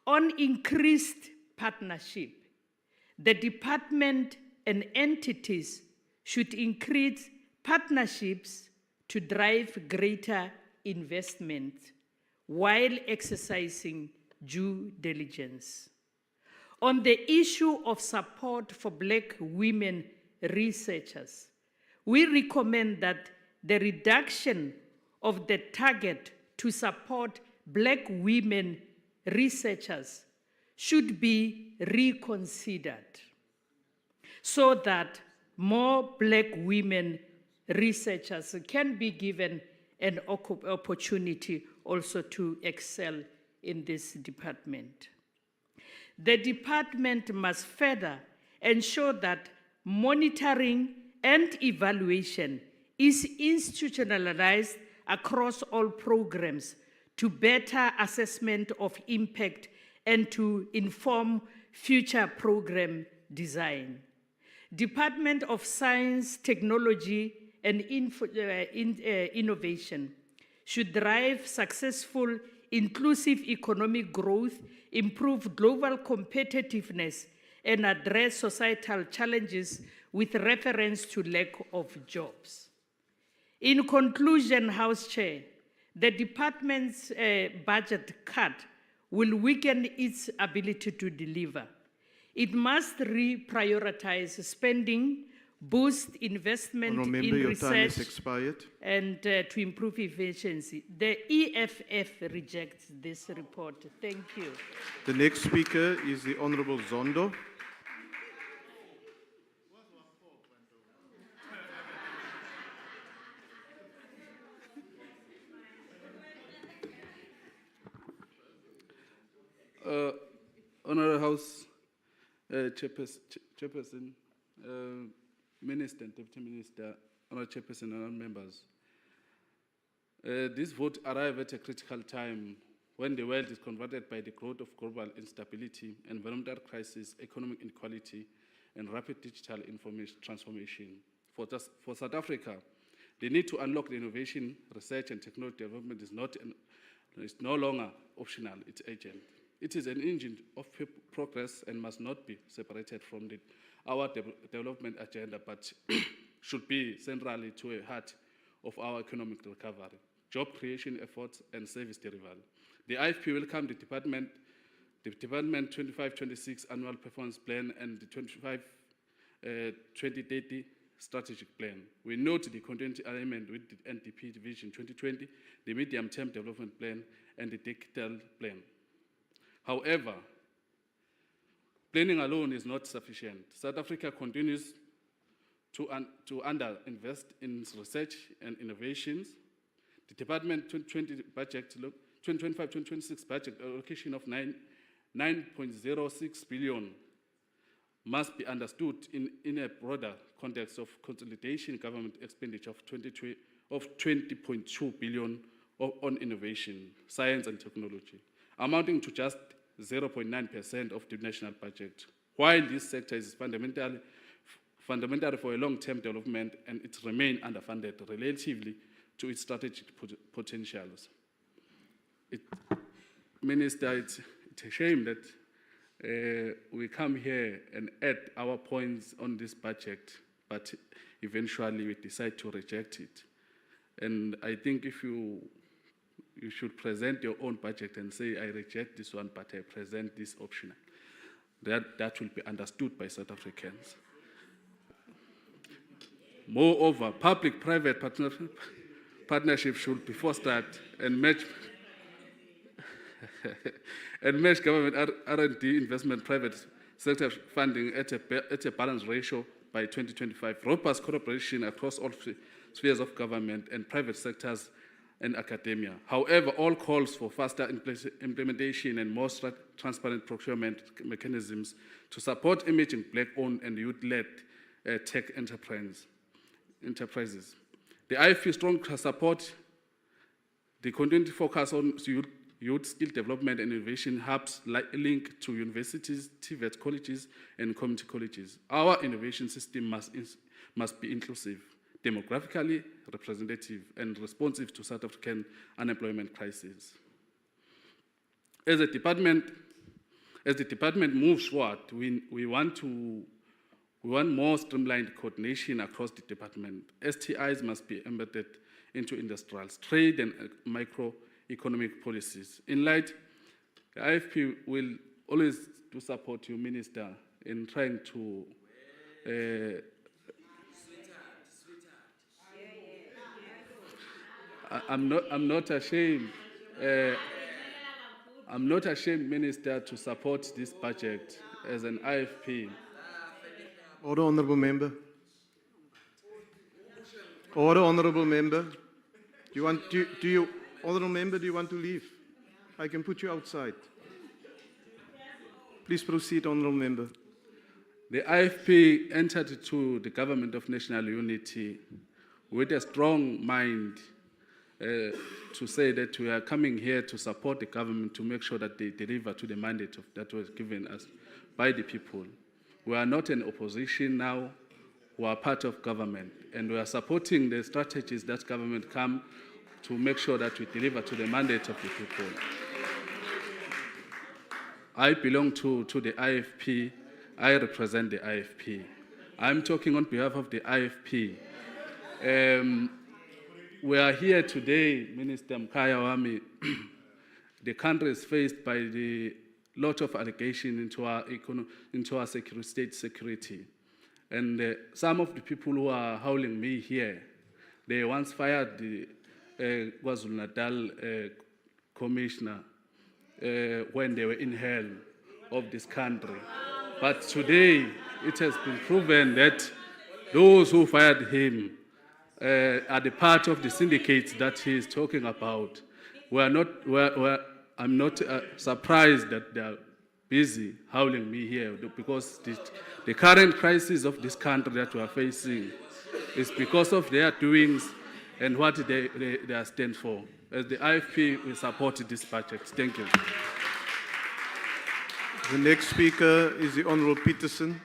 On increased partnership, the department and entities should increase partnerships to drive greater investment while exercising due diligence. On the issue of support for Black women researchers, we recommend that the reduction of the target to support Black women researchers should be reconsidered so that more Black women researchers can be given an opportunity also to excel in this department. The department must further ensure that monitoring and evaluation is institutionalized across all programs to better assessment of impact and to inform future program design. Department of Science, Technology, and Innovation should drive successful, inclusive economic growth, improve global competitiveness, and address societal challenges with reference to lack of jobs. In conclusion, House Chair, the department's budget cut will weaken its ability to deliver. It must reprioritize spending, boost investment
Honourable
in
Member, your time has
research,
expired.
and to improve efficiency. The EFF rejects this report. Thank you.
The next speaker is the Honourable Zondo.
Honourable House Chairperson, Minister and Deputy Minister, Honourable Chairperson and other members. This vote arrives at a critical time when the world is confronted by the growth of global instability, environmental crisis, economic inequality, and rapid digital information transformation. For South Africa, the need to unlock the innovation, research, and technology development is no longer optional, it's urgent. It is an engine of progress and must not be separated from our development agenda, but should be centrally to the heart of our economic recovery, job creation efforts, and service delivery. The IFP welcomed the Department 25-26 Annual Performance Plan and the 2030 Strategic Plan. We note the continuity alignment with the NDP Vision 2020, the Medium-Term Development Plan, and the Decadal Plan. However, planning alone is not sufficient. South Africa continues to underinvest in research and innovations. The Department 2025-2026 budget allocation of 9.06 billion must be understood in a broader context of consolidation government expenditure of 20.2 billion on innovation, science and technology, amounting to just 0.9% of the national budget. While this sector is fundamental for a long-term development, and it remains underfunded relatively to its strategic potentials. Minister, it's a shame that we come here and add our points on this budget, but eventually we decide to reject it. And I think if you should present your own budget and say, I reject this one, but I present this optional. That will be understood by South Africans. Moreover, public-private partnership should be fostered and match government R&D investment, private sector funding at a balanced ratio by 2025. Robust cooperation across all spheres of government and private sectors and academia. However, all calls for faster implementation and more transparent procurement mechanisms to support emerging Black-owned and youth-led tech enterprises. The IFP strongly support the continued focus on youth skill development and innovation hubs linked to universities, TVET colleges, and community colleges. Our innovation system must be inclusive, demographically representative, and responsive to South African unemployment crisis. As the department moves forward, we want to We want more streamlined coordination across the department. STIs must be embedded into industrials, trade and microeconomic policies. In light, the IFP will always do support you, Minister, in trying to I'm not ashamed. I'm not ashamed, Minister, to support this budget as an IFP.
Order, honourable member. Order, honourable member. Honourable member, do you want to leave? I can put you outside. Please proceed, honourable member.
The IFP entered into the Government of National Unity with a strong mind to say that we are coming here to support the government to make sure that they deliver to the mandate that was given us by the people. We are not an opposition now, we are part of government, and we are supporting the strategies that government come to make sure that we deliver to the mandate of the people. I belong to the IFP, I represent the IFP. I'm talking on behalf of the IFP. We are here today, Minister Mkhaya Wami. The country is faced by the lot of allegation into our state security. And some of the people who are howling me here, they once fired the KwaZulu-Natal commissioner when they were in hell of this country. But today, it has been proven that those who fired him are the part of the syndicates that he is talking about. I'm not surprised that they are busy howling me here, because the current crisis of this country that we are facing is because of their doings and what they stand for. As the IFP, we support this budget. Thank you.
The next speaker is the Honourable Peterson.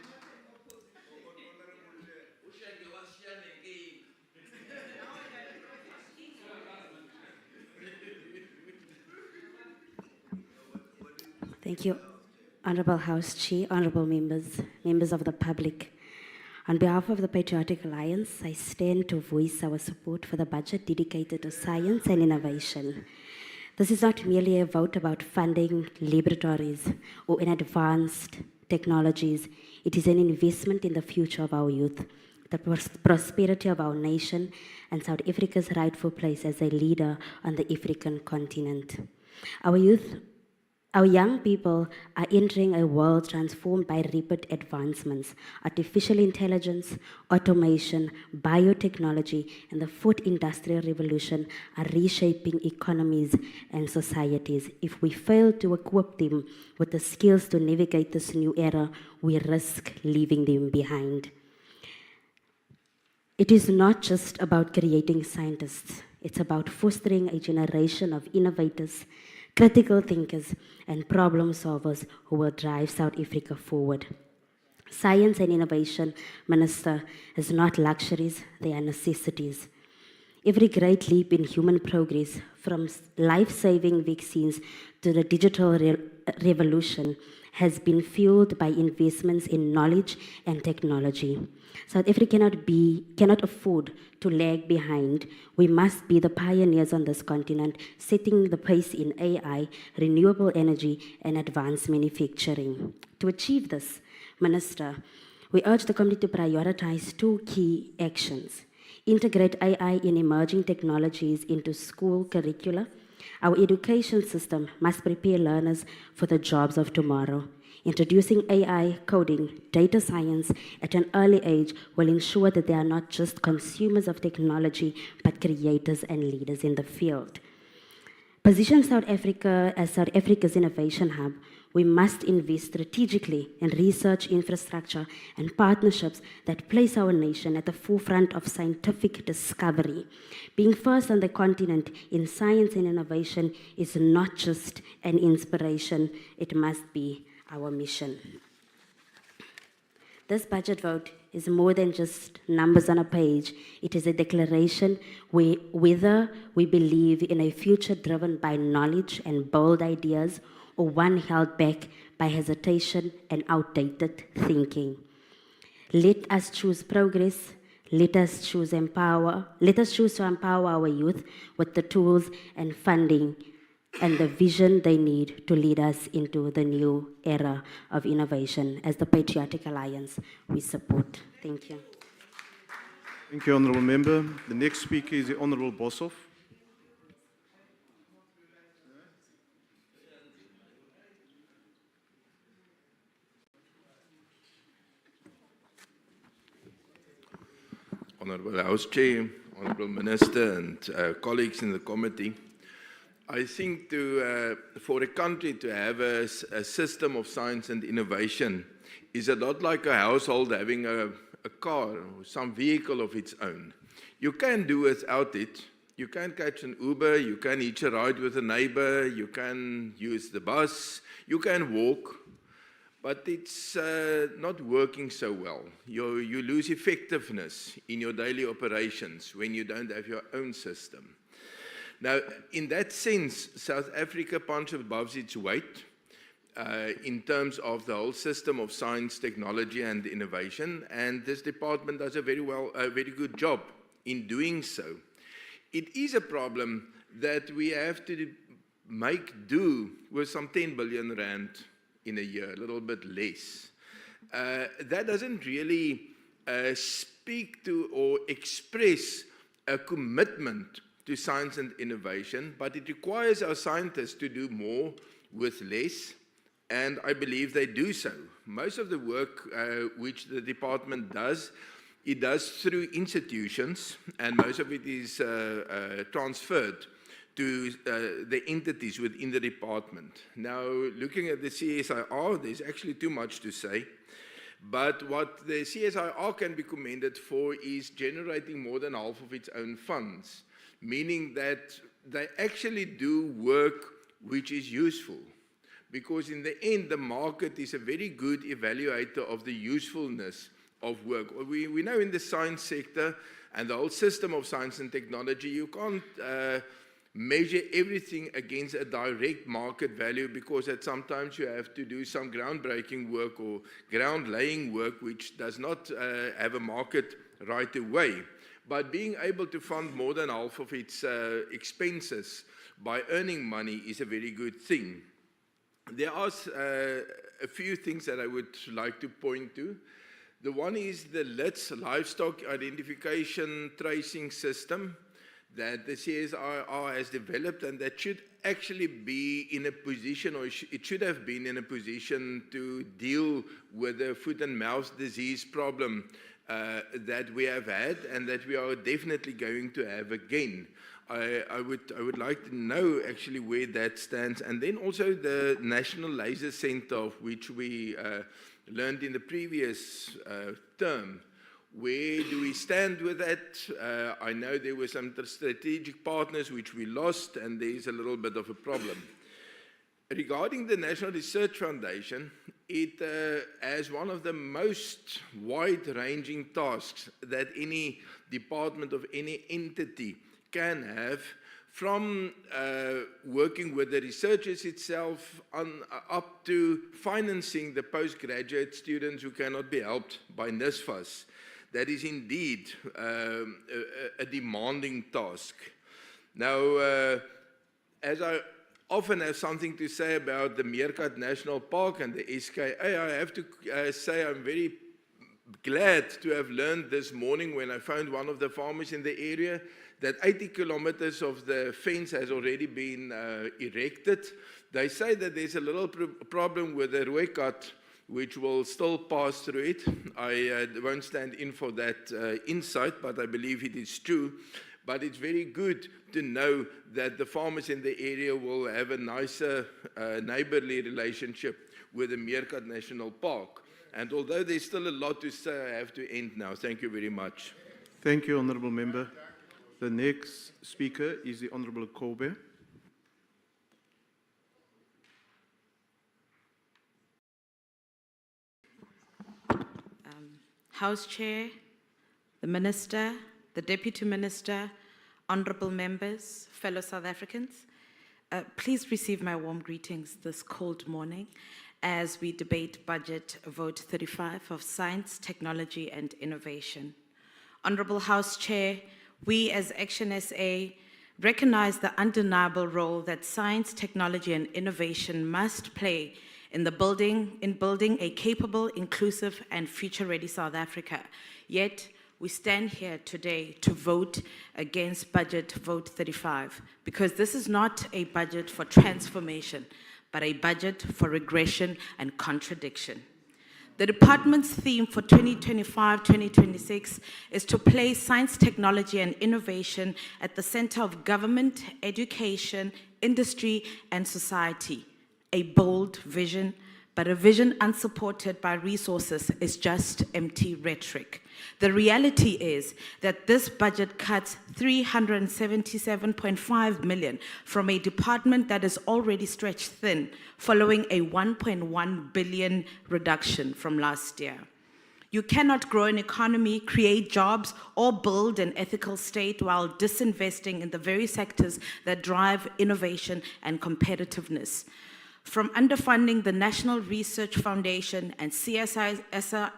Thank you, Honourable House Chair, Honourable members, members of the public. On behalf of the Patriotic Alliance, I stand to voice our support for the budget dedicated to science and innovation. This is not merely a vote about funding laboratories or in advanced technologies. It is an investment in the future of our youth, the prosperity of our nation, and South Africa's rightful place as a leader on the African continent. Our young people are entering a world transformed by rapid advancements. Artificial intelligence, automation, biotechnology, and the fourth industrial revolution are reshaping economies and societies. If we fail to equip them with the skills to navigate this new era, we risk leaving them behind. It is not just about creating scientists. It's about fostering a generation of innovators, critical thinkers, and problem solvers who will drive South Africa forward. Science and innovation, Minister, is not luxuries, they are necessities. Every great leap in human progress, from life-saving vaccines to the digital revolution, has been fueled by investments in knowledge and technology. South Africa cannot afford to lag behind. We must be the pioneers on this continent, setting the pace in AI, renewable energy, and advanced manufacturing. To achieve this, Minister, we urge the committee to prioritize two key actions: integrate AI in emerging technologies into school curricula. Our education system must prepare learners for the jobs of tomorrow. Introducing AI, coding, data science at an early age will ensure that they are not just consumers of technology, but creators and leaders in the field. Position South Africa as South Africa's innovation hub, we must invest strategically in research infrastructure and partnerships that place our nation at the forefront of scientific discovery. Being first on the continent in science and innovation is not just an inspiration, it must be our mission. This budget vote is more than just numbers on a page. It is a declaration whether we believe in a future driven by knowledge and bold ideas, or one held back by hesitation and outdated thinking. Let us choose progress. Let us choose to empower our youth with the tools and funding and the vision they need to lead us into the new era of innovation. As the Patriotic Alliance, we support. Thank you.
Thank you, Honourable Member. The next speaker is the Honourable Boshoff.
Honourable House Chair, Honourable Minister and colleagues in the committee, I think for a country to have a system of science and innovation is a lot like a household having a car or some vehicle of its own. You can do without it. You can catch an Uber, you can hitch a ride with a neighbor, you can use the bus, you can walk, but it's not working so well. You lose effectiveness in your daily operations when you don't have your own system. Now, in that sense, South Africa punches above its weight in terms of the whole system of science, technology, and innovation, and this department does a very good job in doing so. It is a problem that we have to make do with some 10 billion rand in a year, a little bit less. That doesn't really speak to or express a commitment to science and innovation, but it requires our scientists to do more with less, and I believe they do so. Most of the work which the department does, it does through institutions, and most of it is transferred to the entities within the department. Now, looking at the CSIR, there's actually too much to say, but what the CSIR can be commended for is generating more than half of its own funds, meaning that they actually do work which is useful. Because in the end, the market is a very good evaluator of the usefulness of work. We know in the science sector and the whole system of science and technology, you can't measure everything against a direct market value, because that sometimes you have to do some groundbreaking work or ground laying work which does not have a market right away. But being able to fund more than half of its expenses by earning money is a very good thing. There are a few things that I would like to point to. The one is the LITS, Livestock Identification Tracing System, that the CSIR has developed, and that should actually be in a position, or it should have been in a position to deal with the foot and mouth disease problem that we have had and that we are definitely going to have again. I would like to know actually where that stands. And then also the National Laser Center, of which we learned in the previous term. Where do we stand with that? I know there were some strategic partners which we lost, and there's a little bit of a problem. Regarding the National Research Foundation, it has one of the most wide-ranging tasks that any department of any entity can have, from working with the researchers itself up to financing the postgraduate students who cannot be helped by NSFAS. That is indeed a demanding task. Now, as I often have something to say about the Meerkat National Park and the SKA, I have to say I'm very glad to have learned this morning, when I found one of the farmers in the area, that 80 kilometers of the fence has already been erected. They say that there's a little problem with the Rooikat, which will still pass through it. I won't stand in for that insight, but I believe it is true. But it's very good to know that the farmers in the area will have a nicer neighborly relationship with the Meerkat National Park. And although there's still a lot to say, I have to end now. Thank you very much.
Thank you, Honourable Member. The next speaker is the Honourable Kobe.
House Chair, the Minister, the Deputy Minister, honourable members, fellow South Africans, please receive my warm greetings this cold morning. as we debate Budget Vote 35 of Science, Technology and Innovation. Honourable House Chair, we as Action SA recognize the undeniable role that science, technology and innovation must play in building a capable, inclusive and future-ready South Africa. Yet, we stand here today to vote against Budget Vote 35 because this is not a budget for transformation, but a budget for regression and contradiction. The department's theme for 2025-2026 is to place science, technology, and innovation at the center of government, education, industry, and society. A bold vision, but a vision unsupported by resources is just empty rhetoric. The reality is that this budget cuts 377.5 million from a department that is already stretched thin, following a 1.1 billion reduction from last year. You cannot grow an economy, create jobs, or build an ethical state while disinvesting in the very sectors that drive innovation and competitiveness. From underfunding the National Research Foundation and CSIR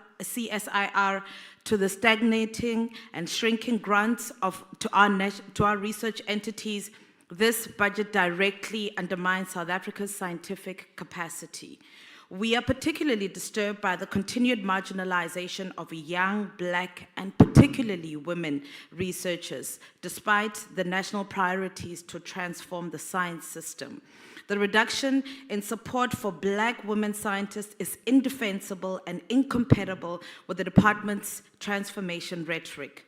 to the stagnating and shrinking grants to our research entities, this budget directly undermines South Africa's scientific capacity. We are particularly disturbed by the continued marginalization of young, Black, and particularly women researchers, despite the national priorities to transform the science system. The reduction in support for Black women scientists is indefensible and incompatible with the department's transformation rhetoric.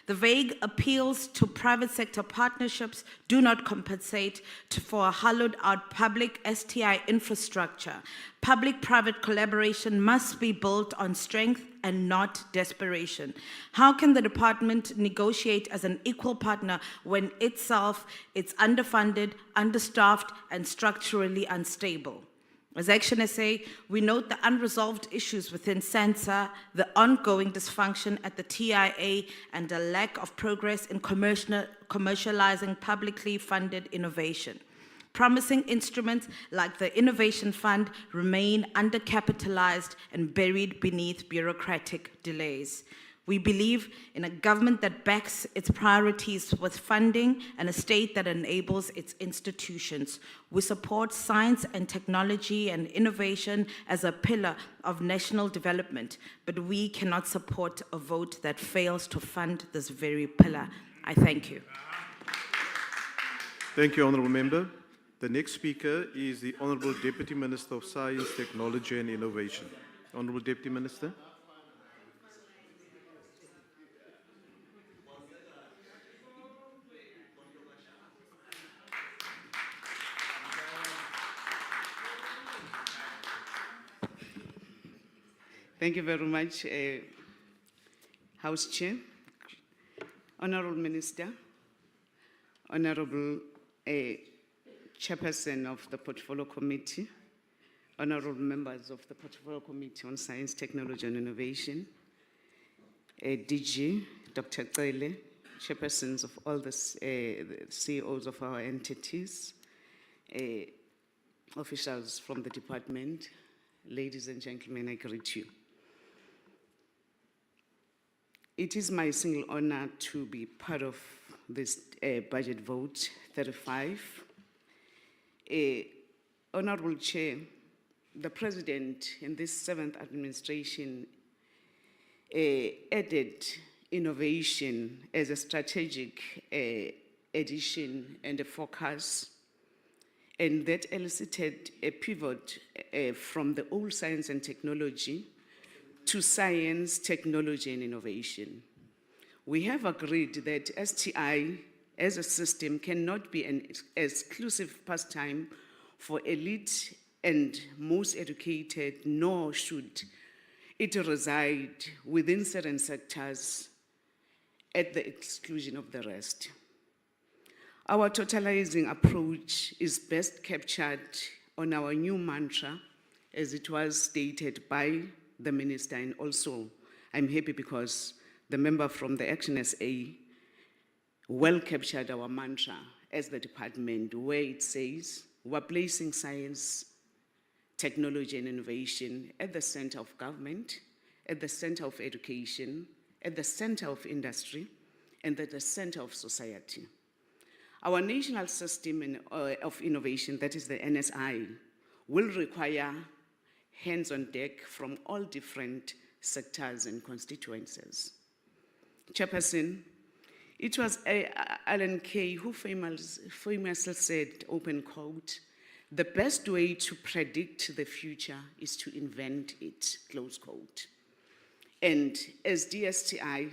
The vague appeals to private sector partnerships do not compensate for a hollowed-out public STI infrastructure. Public-private collaboration must be built on strength and not desperation. How can the department negotiate as an equal partner when itself is underfunded, understaffed, and structurally unstable? As Action SA, we note the unresolved issues within SANSA, the ongoing dysfunction at the TIA, and a lack of progress in commercializing publicly funded innovation. Promising instruments like the Innovation Fund remain undercapitalized and buried beneath bureaucratic delays. We believe in a government that backs its priorities with funding and a state that enables its institutions. We support science and technology and innovation as a pillar of national development, but we cannot support a vote that fails to fund this very pillar. I thank you.
Thank you, Honourable Member. The next speaker is the Honourable Deputy Minister of Science, Technology and Innovation. Honourable Deputy Minister.
Thank you very much, House Chair, Honourable Minister, Honourable Chairperson of the Portfolio Committee, Honourable members of the Portfolio Committee on Science, Technology and Innovation, DG, Dr. Cele, Chairpersons of all the CEOs of our entities, officials from the department, ladies and gentlemen, I greet you. It is my single honor to be part of this budget vote 35. Honorable Chair, the President in this 7th administration added innovation as a strategic addition and a focus, and that elicited a pivot from the old science and technology to science, technology, and innovation. We have agreed that STI as a system cannot be an exclusive pastime for elite and most educated, nor should it reside within certain sectors at the exclusion of the rest. Our totalizing approach is best captured on our new mantra, as it was stated by the Minister, and also I'm happy because the member from the Action SA well captured our mantra as the department, where it says we're placing science, technology and innovation at the center of government, at the center of education, at the center of industry, and at the center of society. Our national system of innovation, that is the NSI, will require hands on deck from all different sectors and constituencies. Chairperson, it was Alan Kay who famously said, open quote, "The best way to predict the future is to invent it," close quote. And as DSTI,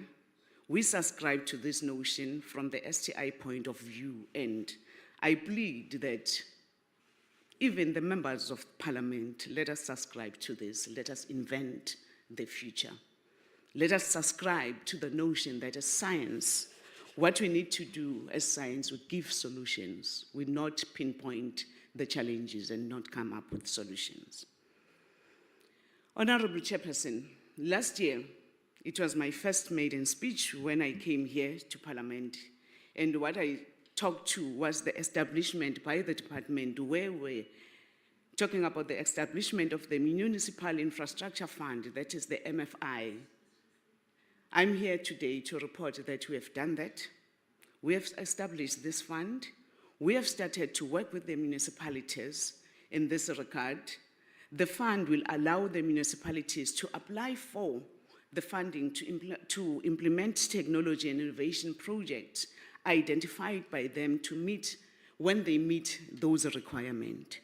we subscribe to this notion from the STI point of view, and I plead that even the members of Parliament, let us subscribe to this. Let us invent the future. Let us subscribe to the notion that as science, what we need to do as science, we give solutions. We not pinpoint the challenges and not come up with solutions. Honorable Chairperson, last year, it was my first maiden speech when I came here to Parliament, and what I talked to was the establishment by the department, where we're talking about the establishment of the Municipal Infrastructure Fund, that is the MFI. I'm here today to report that we have done that. We have established this fund. We have started to work with the municipalities in this regard. The fund will allow the municipalities to apply for the funding to implement technology and innovation projects identified by them to meet when they meet those requirements.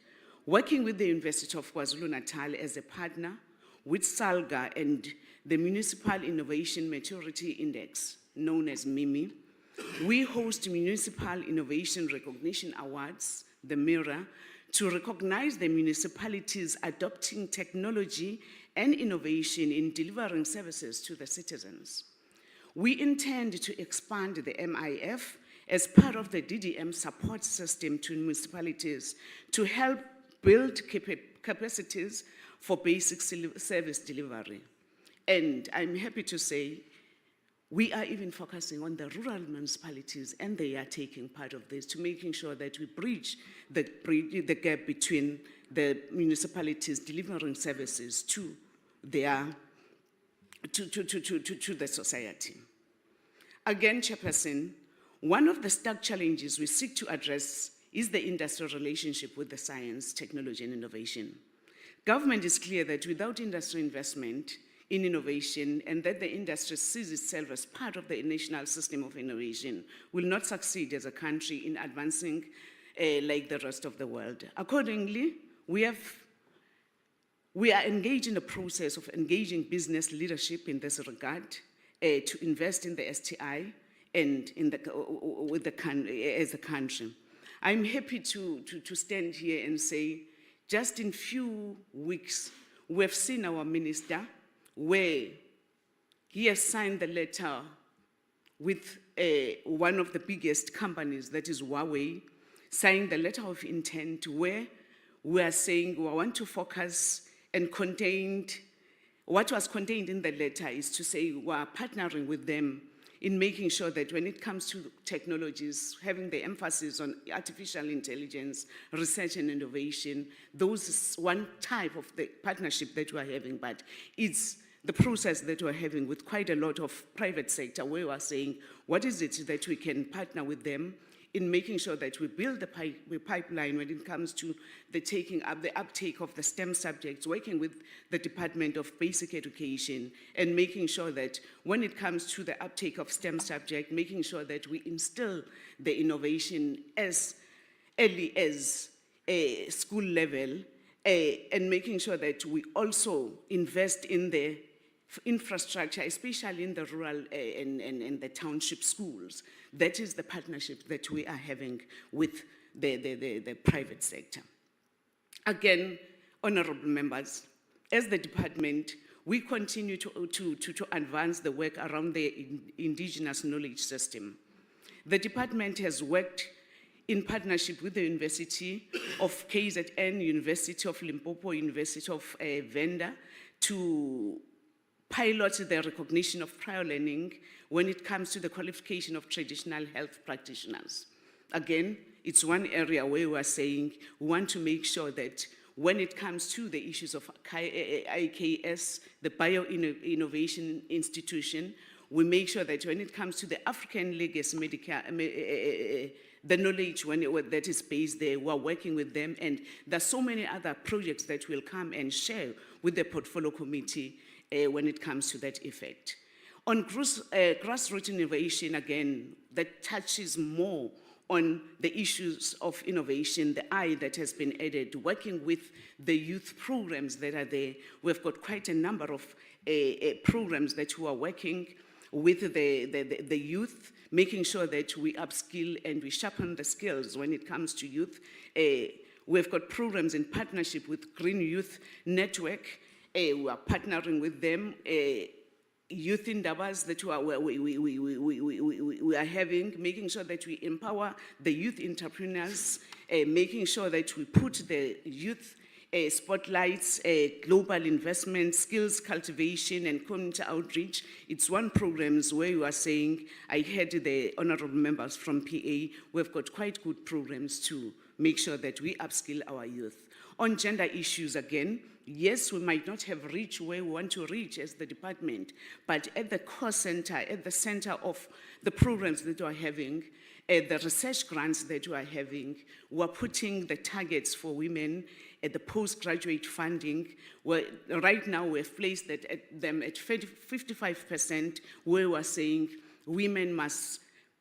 Working with the University of KwaZulu-Natal as a partner, with SALGA and the Municipal Innovation Maturity Index, known as MIMI, we host Municipal Innovation Recognition Awards, the MIRA, to recognize the municipalities adopting technology and innovation in delivering services to the citizens. We intend to expand the MIF as part of the DDM support system to municipalities to help build capacities for basic service delivery. And I'm happy to say we are even focusing on the rural municipalities, and they are taking part of this to making sure that we bridge the gap between the municipalities delivering services to the society. Again, Chairperson, one of the stark challenges we seek to address is the industrial relationship with the science, technology, and innovation. Government is clear that without industry investment in innovation, and that the industry sees itself as part of the national system of innovation, will not succeed as a country in advancing like the rest of the world. Accordingly, we are engaged in the process of engaging business leadership in this regard to invest in the STI and as a country. I'm happy to stand here and say, just in few weeks, we have seen our minister where he has signed the letter with one of the biggest companies, that is Huawei, signed the letter of intent where we are saying we want to focus and what was contained in the letter is to say we are partnering with them in making sure that when it comes to technologies, having the emphasis on artificial intelligence, research and innovation, those is one type of the partnership that we are having, but it's the process that we're having with quite a lot of private sector where we are saying, what is it that we can partner with them in making sure that we build the pipeline when it comes to the taking up, the uptake of the STEM subjects, working with the Department of Basic Education, and making sure that when it comes to the uptake of STEM subject, making sure that we instill the innovation as early as a school level, and making sure that we also invest in the infrastructure, especially in the rural and the township schools. That is the partnership that we are having with the private sector. Again, honorable members, as the department, we continue to advance the work around the indigenous knowledge system. The department has worked in partnership with the University of KZN, University of Limpopo, University of Venda, to pilot the recognition of prior learning when it comes to the qualification of traditional health practitioners. Again, it's one area where we are saying we want to make sure that when it comes to the issues of IKS, the Bio-Innovation Institution, we make sure that when it comes to the African legacy medical, the knowledge that is based there, we're working with them, and there's so many other projects that will come and share with the portfolio committee when it comes to that effect. On grassroots innovation, again, that touches more on the issues of innovation, the eye that has been added, working with the youth programs that are there. We've got quite a number of programs that we are working with the youth, making sure that we upskill and we sharpen the skills when it comes to youth. We've got programs in partnership with Green Youth Network. We are partnering with them. Youth endeavors that we are having, making sure that we empower the youth entrepreneurs, making sure that we put the youth spotlights, global investment, skills cultivation, and community outreach. It's one programs where you are saying, I heard the honorable members from PA, we've got quite good programs to make sure that we upskill our youth. On gender issues again, yes, we might not have reached where we want to reach as the department, but at the core center, at the center of the programs that we are having, the research grants that we are having, we're putting the targets for women at the postgraduate funding. Right now, we've placed them at 55%, where we're saying women must,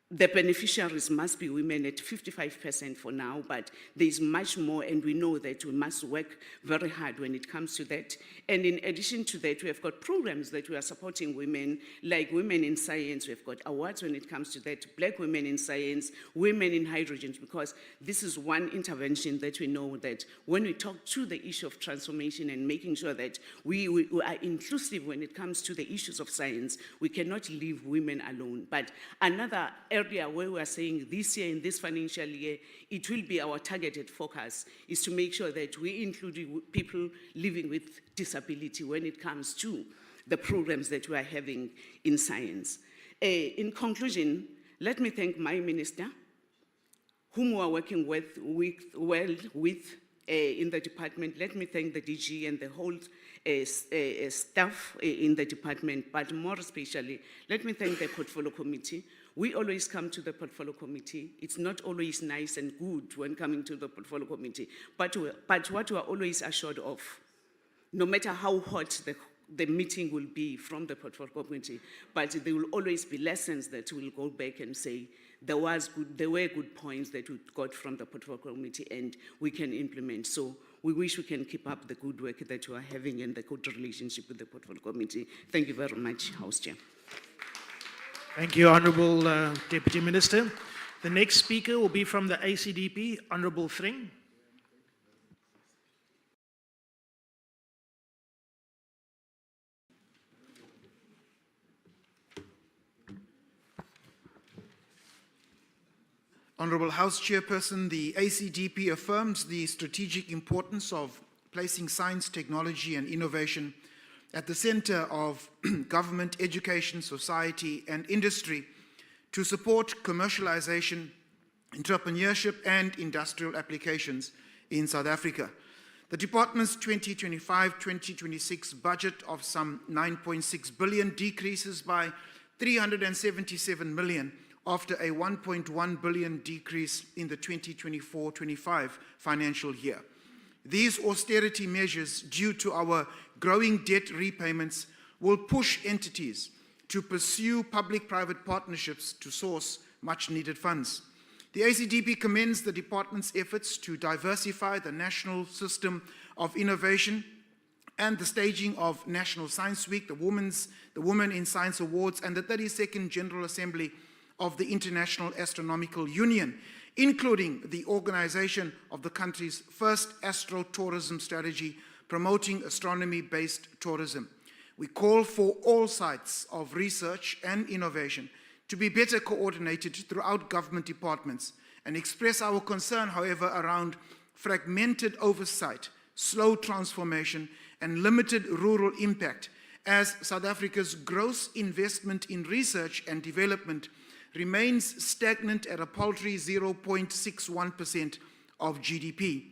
the beneficiaries must be women at 55% for now, but there's much more, and we know that we must work very hard when it comes to that. And in addition to that, we have got programs that we are supporting women, like Women in Science. We've got awards when it comes to that, Black Women in Science, Women in Hydrogen, because this is one intervention that we know that when we talk to the issue of transformation and making sure that we are inclusive when it comes to the issues of science, we cannot leave women alone. But another area where we are saying this year, in this financial year, it will be our targeted focus, is to make sure that we include people living with disability when it comes to the programs that we are having in science. In conclusion, let me thank my minister, whom we are working with in the department. Let me thank the DG and the whole staff in the department, but more especially, let me thank the portfolio committee. We always come to the portfolio committee. It's not always nice and good when coming to the portfolio committee, but what we are always assured of, no matter how hot the meeting will be from the portfolio committee, but there will always be lessons that we'll go back and say, there were good points that we got from the portfolio committee and we can implement. So we wish we can keep up the good work that we are having and the good relationship with the portfolio committee. Thank you very much, House Chair.
Thank you, Honourable Deputy Minister. The next speaker will be from the ACDP, Honourable Thring.
Honourable House Chairperson, the ACDP affirms the strategic importance of placing science, technology and innovation at the centre of government, education, society and industry to support commercialisation, entrepreneurship and industrial applications in South Africa. The Department's 2025-2026 budget of some 9.6 billion decreases by 377 million after a 1.1 billion decrease in the 2024-25 financial year. These austerity measures, due to our growing debt repayments, will push entities to pursue public-private partnerships to source much-needed funds. The ACDP commends the Department's efforts to diversify the national system of innovation and the staging of National Science Week, the Women in Science Awards, and the 32nd General Assembly of the International Astronomical Union, including the organization of the country's first astro-tourism strategy promoting astronomy-based tourism. We call for all sites of research and innovation to be better coordinated throughout government departments and express our concern, however, around fragmented oversight, slow transformation, and limited rural impact, as South Africa's gross investment in research and development remains stagnant at a paltry 0.61% of GDP.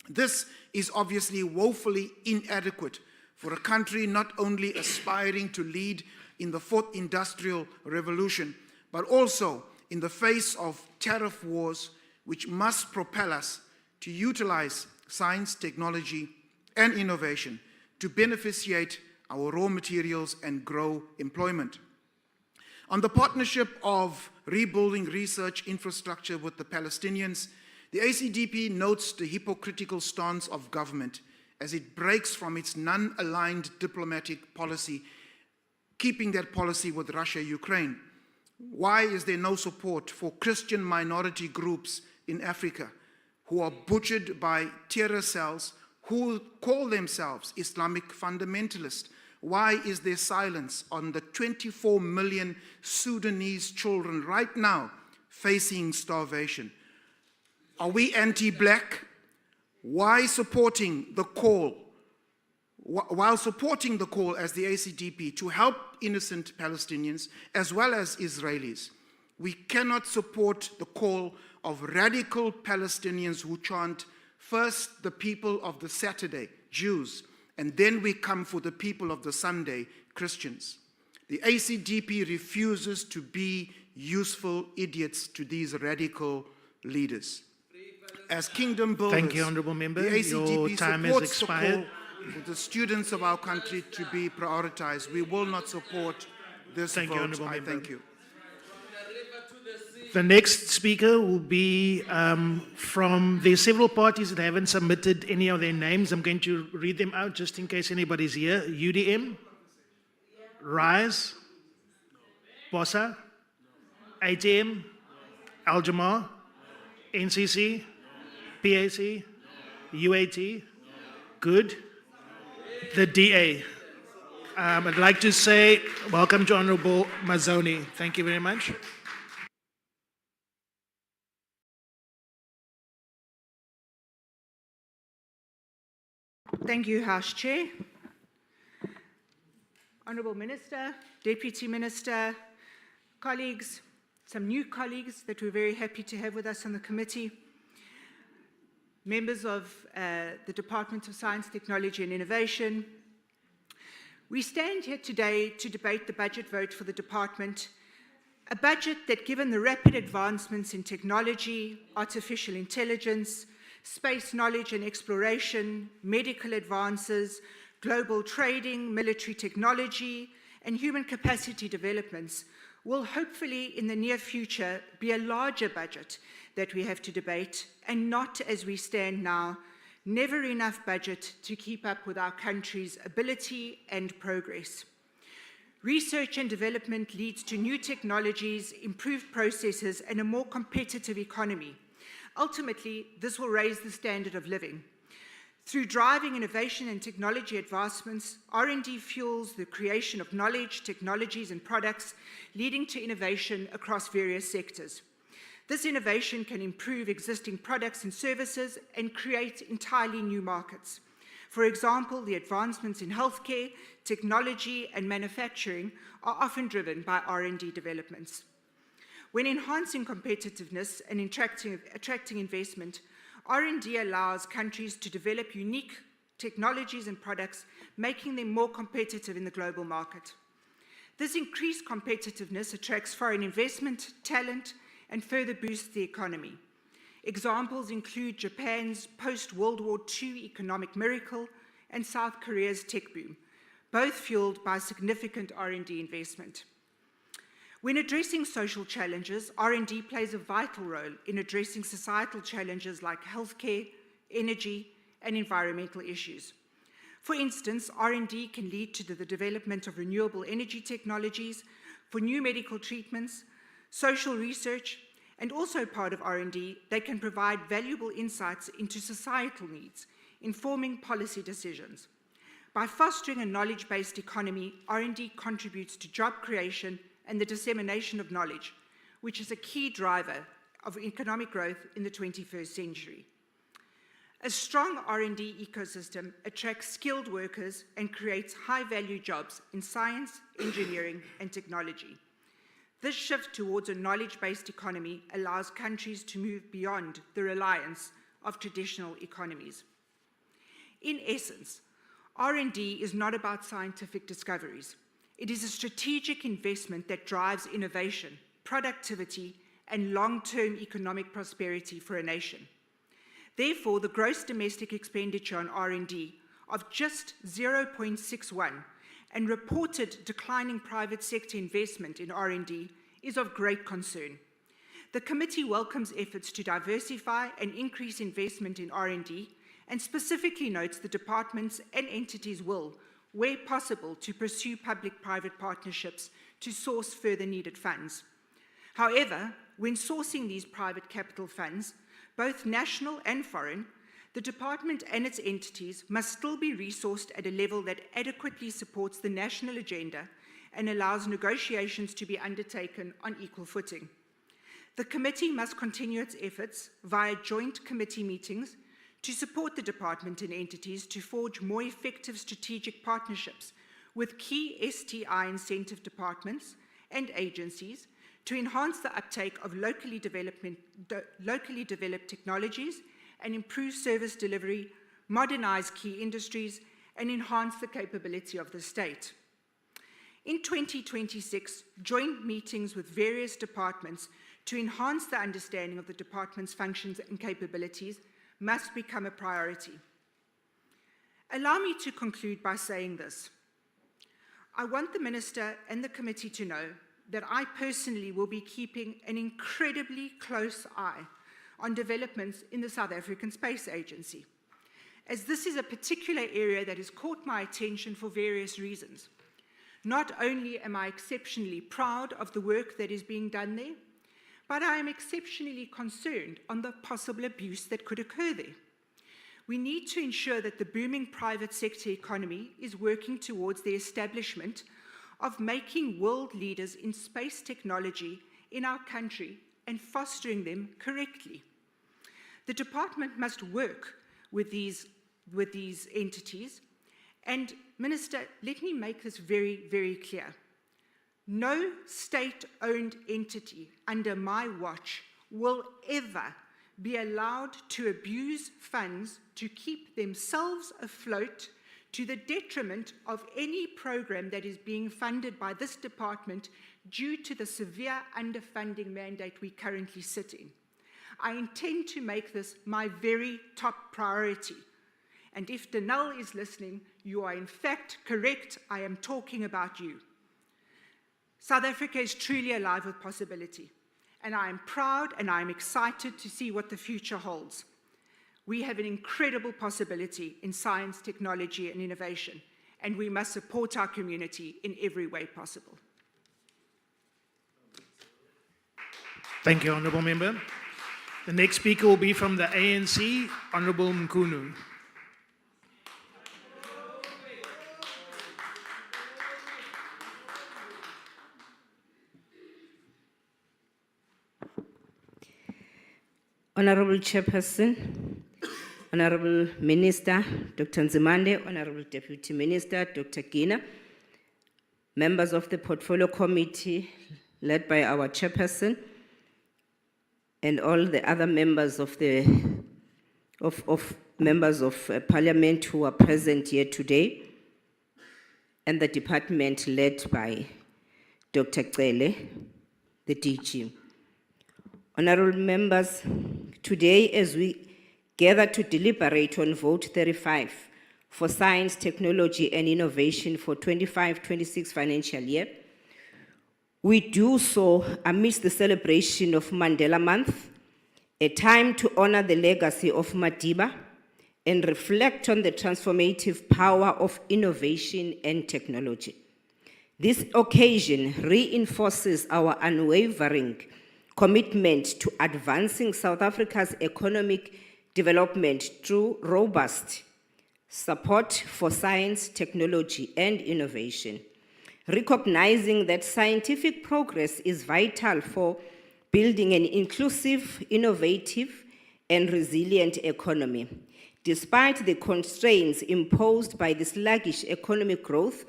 This is obviously woefully inadequate for a country not only aspiring to lead in the fourth industrial revolution, but also in the face of tariff wars, which must propel us to utilize science, technology, and innovation to beneficiate our raw materials and grow employment. On the partnership of rebuilding research infrastructure with the Palestinians, the ACDP notes the hypocritical stance of government as it breaks from its non-aligned diplomatic policy, keeping that policy with Russia, Ukraine. Why is there no support for Christian minority groups in Africa who are butchered by terror cells who call themselves Islamic fundamentalists? Why is there silence on the 24 million Sudanese children right now facing starvation? Are we anti-black? Why supporting the call, while supporting the call as the ACDP to help innocent Palestinians as well as Israelis, we cannot support the call of radical Palestinians who chant, first the people of the Saturday, Jews, and then we come for the people of the Sunday, Christians. The ACDP refuses to be useful idiots to these radical leaders. As kingdom builders,
Thank you, Honourable Member.
the
Your
ACDP
time has
supports the
expired.
call for the students of our country to be prioritized. We will not support this
Thank you,
vote.
Honourable
I
Member.
thank you.
The next speaker will be from the several parties that haven't submitted any of their names. I'm going to read them out just in case anybody's here. UDM, RISE, BOSA, ATM, Al-Jamar, NCC, PAC, UAT, Good, the DA. I'd like to say welcome to Honourable Mazzoni. Thank you very much.
Thank you, House Chair. Honourable Minister, Deputy Minister, colleagues, some new colleagues that we're very happy to have with us on the committee, members of the Department of Science, Technology and Innovation. We stand here today to debate the budget vote for the department, a budget that, given the rapid advancements in technology, artificial intelligence, space knowledge and exploration, medical advances, global trading, military technology, and human capacity developments, will hopefully in the near future be a larger budget that we have to debate, and not, as we stand now, never enough budget to keep up with our country's ability and progress. Research and development leads to new technologies, improved processes, and a more competitive economy. Ultimately, this will raise the standard of living. Through driving innovation and technology advancements, R&D fuels the creation of knowledge, technologies, and products, leading to innovation across various sectors. This innovation can improve existing products and services and create entirely new markets. For example, the advancements in healthcare, technology, and manufacturing are often driven by R&D developments. When enhancing competitiveness and attracting investment, R&D allows countries to develop unique technologies and products, making them more competitive in the global market. This increased competitiveness attracts foreign investment, talent, and further boosts the economy. Examples include Japan's post-World War II economic miracle and South Korea's tech boom, both fueled by significant R&D investment. When addressing social challenges, R&D plays a vital role in addressing societal challenges like healthcare, energy, and environmental issues. For instance, R&D can lead to the development of renewable energy technologies for new medical treatments, social research, and also part of R&D, they can provide valuable insights into societal needs, informing policy decisions. By fostering a knowledge-based economy, R&D contributes to job creation and the dissemination of knowledge, which is a key driver of economic growth in the 21st century. A strong R&D ecosystem attracts skilled workers and creates high-value jobs in science, engineering, and technology. This shift towards a knowledge-based economy allows countries to move beyond the reliance of traditional economies. In essence, R&D is not about scientific discoveries. It is a strategic investment that drives innovation, productivity, and long-term economic prosperity for a nation. Therefore, the gross domestic expenditure on R&D of just 0.61 and reported declining private sector investment in R&D is of great concern. The committee welcomes efforts to diversify and increase investment in R&D and specifically notes the departments and entities will, where possible, to pursue public-private partnerships to source further needed funds. However, when sourcing these private capital funds, both national and foreign, the department and its entities must still be resourced at a level that adequately supports the national agenda and allows negotiations to be undertaken on equal footing. The committee must continue its efforts via joint committee meetings to support the department and entities to forge more effective strategic partnerships with key STI incentive departments and agencies to enhance the uptake of locally developed technologies and improve service delivery, modernize key industries, and enhance the capability of the state. In 2026, joint meetings with various departments to enhance the understanding of the department's functions and capabilities must become a priority. Allow me to conclude by saying this. I want the Minister and the committee to know that I personally will be keeping an incredibly close eye on developments in the South African Space Agency, as this is a particular area that has caught my attention for various reasons. Not only am I exceptionally proud of the work that is being done there, but I am exceptionally concerned on the possible abuse that could occur there. We need to ensure that the booming private sector economy is working towards the establishment of making world leaders in space technology in our country and fostering them correctly. The department must work with these entities. And Minister, let me make this very, very clear. No state-owned entity under my watch will ever be allowed to abuse funds to keep themselves afloat to the detriment of any program that is being funded by this department due to the severe underfunding mandate we currently sit in. I intend to make this my very top priority. And if Danelle is listening, you are in fact correct. I am talking about you. South Africa is truly alive with possibility, and I am proud and I am excited to see what the future holds. We have an incredible possibility in science, technology, and innovation, and we must support our community in every way possible.
Thank you, Honourable Member. The next speaker will be from the ANC, Honourable Mkunu.
Honorable Chairperson, Honorable Minister, Dr. Nzimande, Honorable Deputy Minister, Dr. Gina, members of the Portfolio Committee, led by our Chairperson, and all the other members of Parliament who are present here today, and the department led by Dr. Cele, the DG. Honorable members, today as we gather to deliberate on Vote 35 for Science, Technology and Innovation for 25-26 financial year, we do so amidst the celebration of Mandela Month, a time to honor the legacy of Madiba and reflect on the transformative power of innovation and technology. This occasion reinforces our unwavering commitment to advancing South Africa's economic development through robust support for science, technology, and innovation. Recognizing that scientific progress is vital for building an inclusive, innovative, and resilient economy. Despite the constraints imposed by the sluggish economic growth,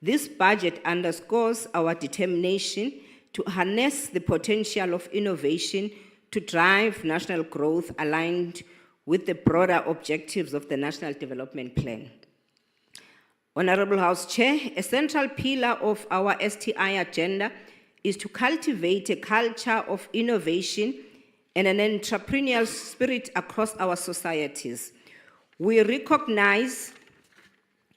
this budget underscores our determination to harness the potential of innovation to drive national growth aligned with with the broader objectives of the National Development Plan. Honorable House Chair, a central pillar of our STI agenda is to cultivate a culture of innovation and an entrepreneurial spirit across our societies. We recognize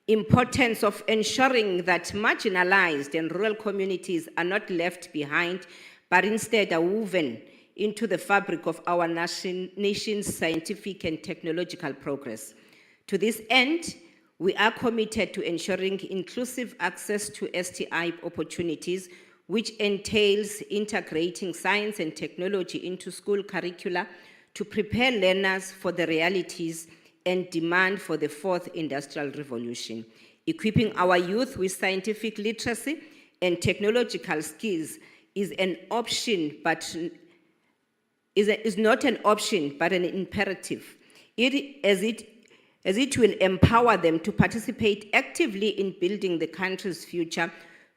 importance of ensuring that marginalized and rural communities are not left behind, but instead are woven into the fabric of our nation's scientific and technological progress. To this end, we are committed to ensuring inclusive access to STI opportunities, which entails integrating science and technology into school curricula to prepare learners for the realities and demand for the fourth industrial revolution. Equipping our youth with scientific literacy and technological skills is an option, but is not an option, but an imperative. As it will empower them to participate actively in building the country's future.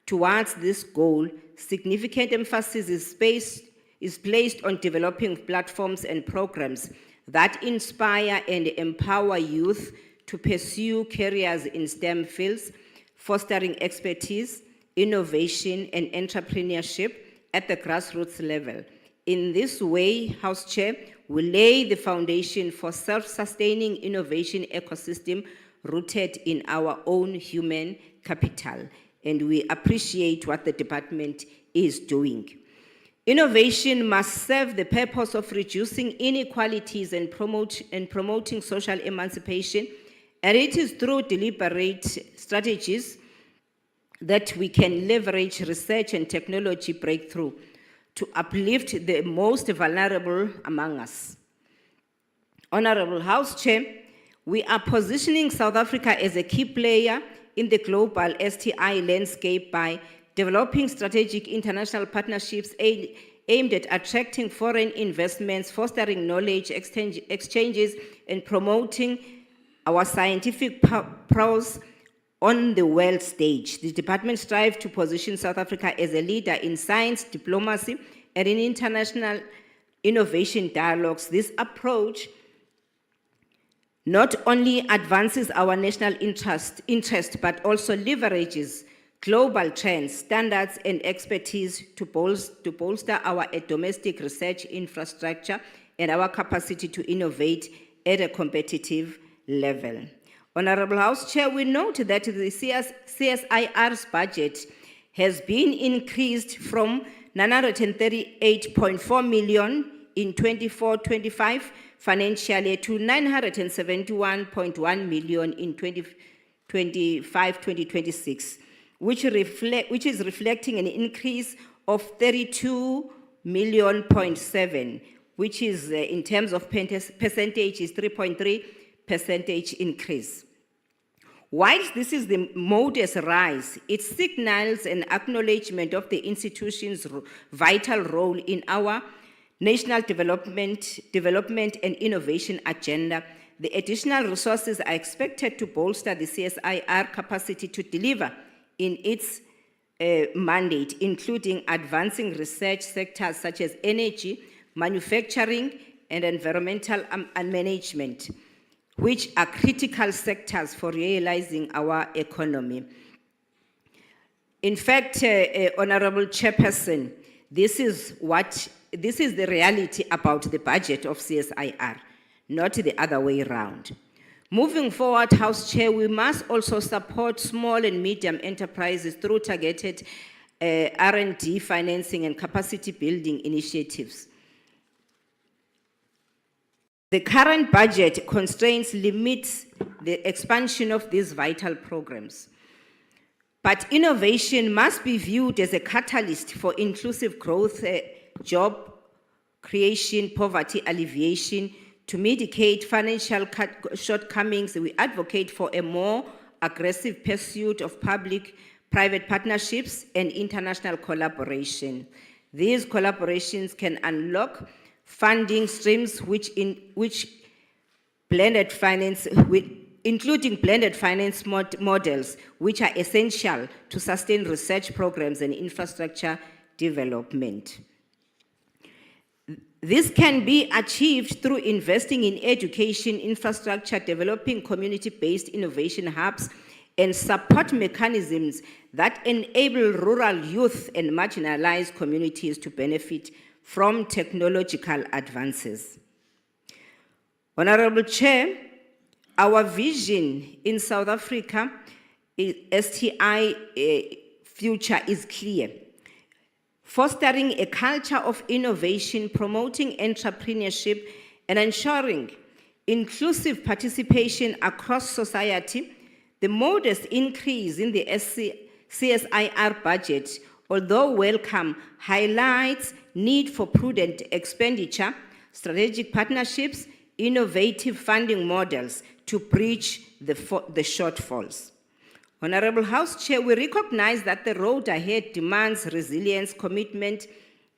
Towards this goal, significant emphasis is placed on developing platforms and programs that inspire and empower youth to pursue careers in STEM fields, fostering expertise, innovation, and entrepreneurship at the grassroots level. In this way, House Chair, we lay the foundation for self-sustaining innovation ecosystem rooted in our own human capital. And we appreciate what the department is doing. Innovation must serve the purpose of reducing inequalities and promoting social emancipation, and it is through deliberate strategies that we can leverage research and technology breakthrough to uplift the most vulnerable among us. Honorable House Chair, we are positioning South Africa as a key player in the global STI landscape by developing strategic international partnerships aimed at attracting foreign investments, fostering knowledge exchanges, and promoting our scientific prowess on the world stage. The department strives to position South Africa as a leader in science, diplomacy, and in international innovation dialogues. This approach not only advances our national interest, but also leverages global trends, standards, and expertise to bolster our domestic research infrastructure and our capacity to innovate at a competitive level. Honorable House Chair, we note that the CSIR's budget has been increased from 938.4 million in 24-25 financial year to 971.1 million in 2025-2026, which is reflecting an increase of 32.7 million, which is in terms of percentage is 3.3% increase. Whilst this is the modest rise, it signals an acknowledgement of the institution's vital role in our national development and innovation agenda. The additional resources are expected to bolster the CSIR capacity to deliver in its mandate, including advancing research sectors such as energy, manufacturing, and environmental management, which are critical sectors for realizing our economy. In fact, Honorable Chairperson, this is the reality about the budget of CSIR, not the other way around. Moving forward, House Chair, we must also support small and medium enterprises through targeted R&D financing and capacity building initiatives. The current budget constraints limits the expansion of these vital programs. But innovation must be viewed as a catalyst for inclusive growth, job creation, poverty alleviation. To mitigate financial shortcomings, we advocate for a more aggressive pursuit of public-private partnerships and international collaboration. These collaborations can unlock funding streams including blended finance models, which are essential to sustain research programs and infrastructure development. This can be achieved through investing in education infrastructure, developing community-based innovation hubs, and support mechanisms that enable rural youth and marginalized communities to benefit from technological advances. Honorable Chair, our vision in South Africa, STI future is clear. Fostering a culture of innovation, promoting entrepreneurship, and ensuring inclusive participation across society. The modest increase in the CSIR budget, although welcome, highlights need for prudent expenditure, strategic partnerships, innovative funding models to bridge the shortfalls. Honorable House Chair, we recognize that the road ahead demands resilience, commitment,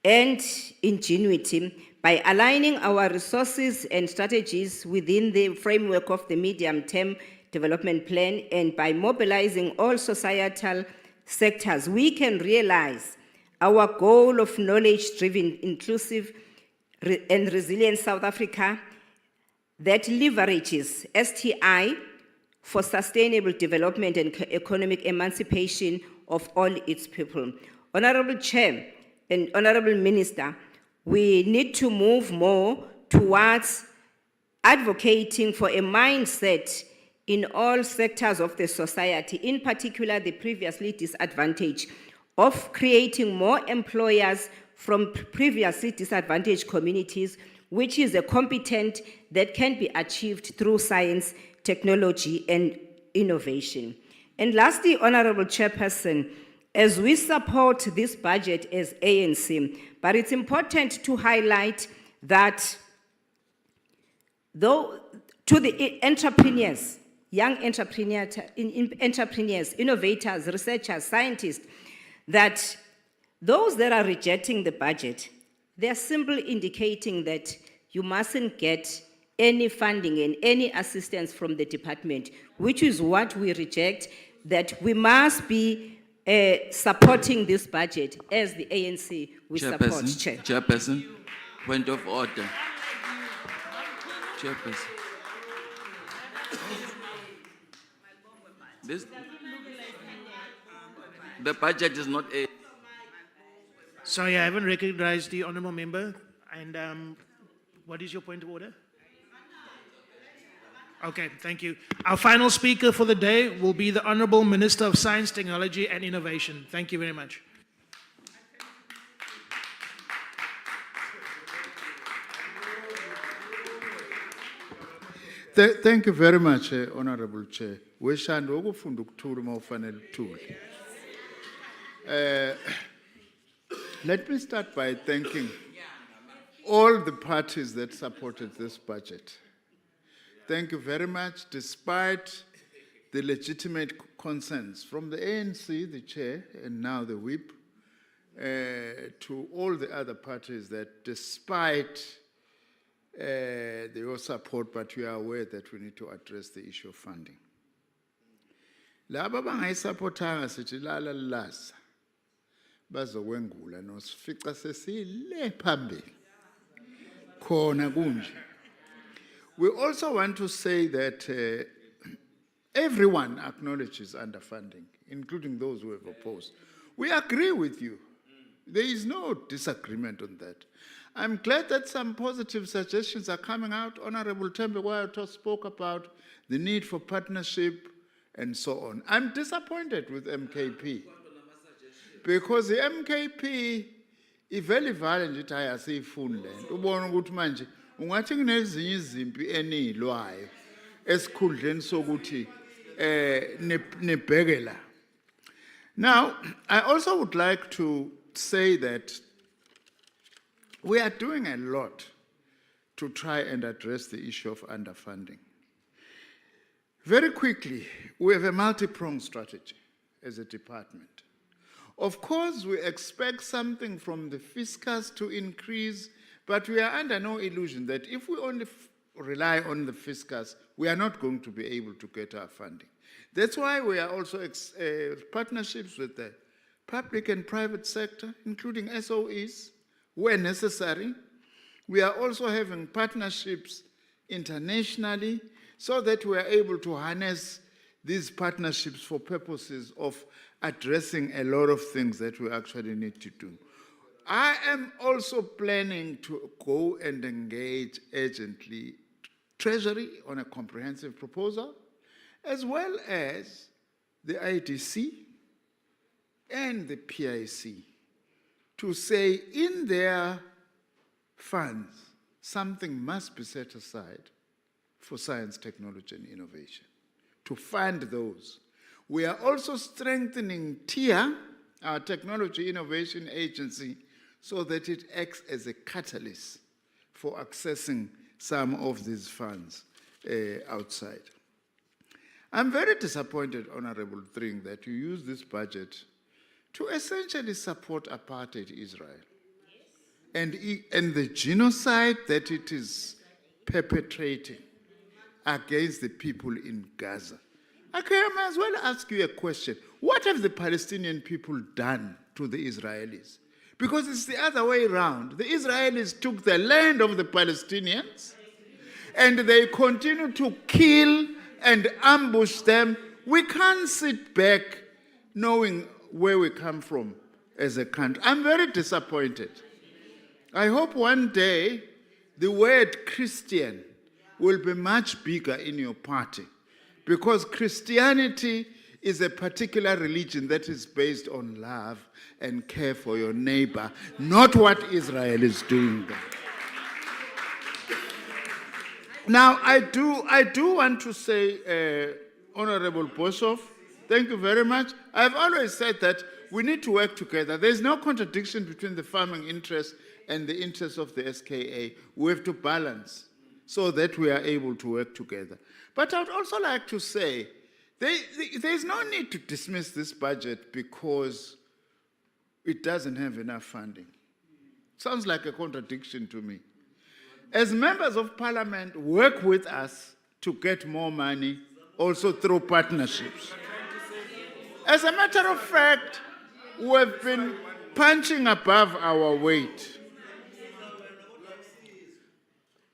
and ingenuity. By aligning our resources and strategies within the framework of the medium-term development plan and by mobilizing all societal sectors, we can realize our goal of knowledge-driven, inclusive, and resilient South Africa that leverages STI for sustainable development and economic emancipation of all its people. Honorable Chair and Honorable Minister, we need to move more towards advocating for a mindset in all sectors of the society, in particular the previously disadvantaged, of creating more employers from previously disadvantaged communities, which is a competence that can be achieved through science, technology, and innovation. And lastly, Honorable Chairperson, as we support this budget as ANC, but it's important to highlight that though to the entrepreneurs, young entrepreneurs, innovators, researchers, scientists, that those that are rejecting the budget, they're simply indicating that you mustn't get any funding and any assistance from the department, which is what we reject, that we must be supporting this budget as the ANC we support. Chair.
Chairperson, point of order. Chairperson. The budget is not a...
Sorry, I haven't recognized the honourable member. And what is your point of order? Okay, thank you. Our final speaker for the day will be the Honourable Minister of Science, Technology and Innovation. Thank you very much.
Thank you very much, Honorable Chair. Weshanda ukufunda ukuthula uma ufanele uthule. Let me start by thanking all the parties that supported this budget. Thank you very much, despite the legitimate concerns from the ANC, the chair, and now the whip, to all the other parties that despite your support, but we are aware that we need to address the issue of funding. Laba bangayisupportanga sithi lala lasa bazokwengula nosifica sesile phambili khona kunje. We also want to say that everyone acknowledges underfunding, including those who have opposed. We agree with you. There is no disagreement on that. I'm glad that some positive suggestions are coming out. Honorable Tembe Wayato spoke about the need for partnership and so on. I'm disappointed with MKP because the MKP ivele vale nje ithi ayasifuni lento. Ubona ukuthi manje ungathi kunezinye izimpi enilwayo esikhundleni sokuthi nibheke la. Now, I also would like to say that we are doing a lot to try and address the issue of underfunding. Very quickly, we have a multi-pronged strategy as a department. Of course, we expect something from the fiscus to increase, but we are under no illusion that if we only rely on the fiscus, we are not going to be able to get our funding. That's why we are also partnerships with the public and private sector, including SOEs, where necessary. We are also having partnerships internationally so that we are able to harness these partnerships for purposes of addressing a lot of things that we actually need to do. I am also planning to go and engage urgently Treasury on a comprehensive proposal, as well as the IDC and the PIC, to say in their funds, something must be set aside for science, technology, and innovation, to fund those. We are also strengthening TIA, our Technology Innovation Agency, so that it acts as a catalyst for accessing some of these funds outside. I'm very disappointed, Honorable Thring, that you use this budget to essentially support apartheid Israel and the genocide that it is perpetrating against the people in Gaza. Okay, I might as well ask you a question. What have the Palestinian people done to the Israelis? Because it's the other way around. The Israelis took the land of the Palestinians and they continue to kill and ambush them. We can't sit back knowing where we come from as a country. I'm very disappointed. I hope one day the word Christian will be much bigger in your party, because Christianity is a particular religion that is based on love and care for your neighbor, not what Israel is doing there. Now, I do want to say, Honorable Boshoff, thank you very much. I've always said that we need to work together. There's no contradiction between the farming interest and the interests of the SKA. We have to balance so that we are able to work together. But I would also like to say, there's no need to dismiss this budget because it doesn't have enough funding. Sounds like a contradiction to me. As members of Parliament, work with us to get more money, also through partnerships. As a matter of fact, we've been punching above our weight.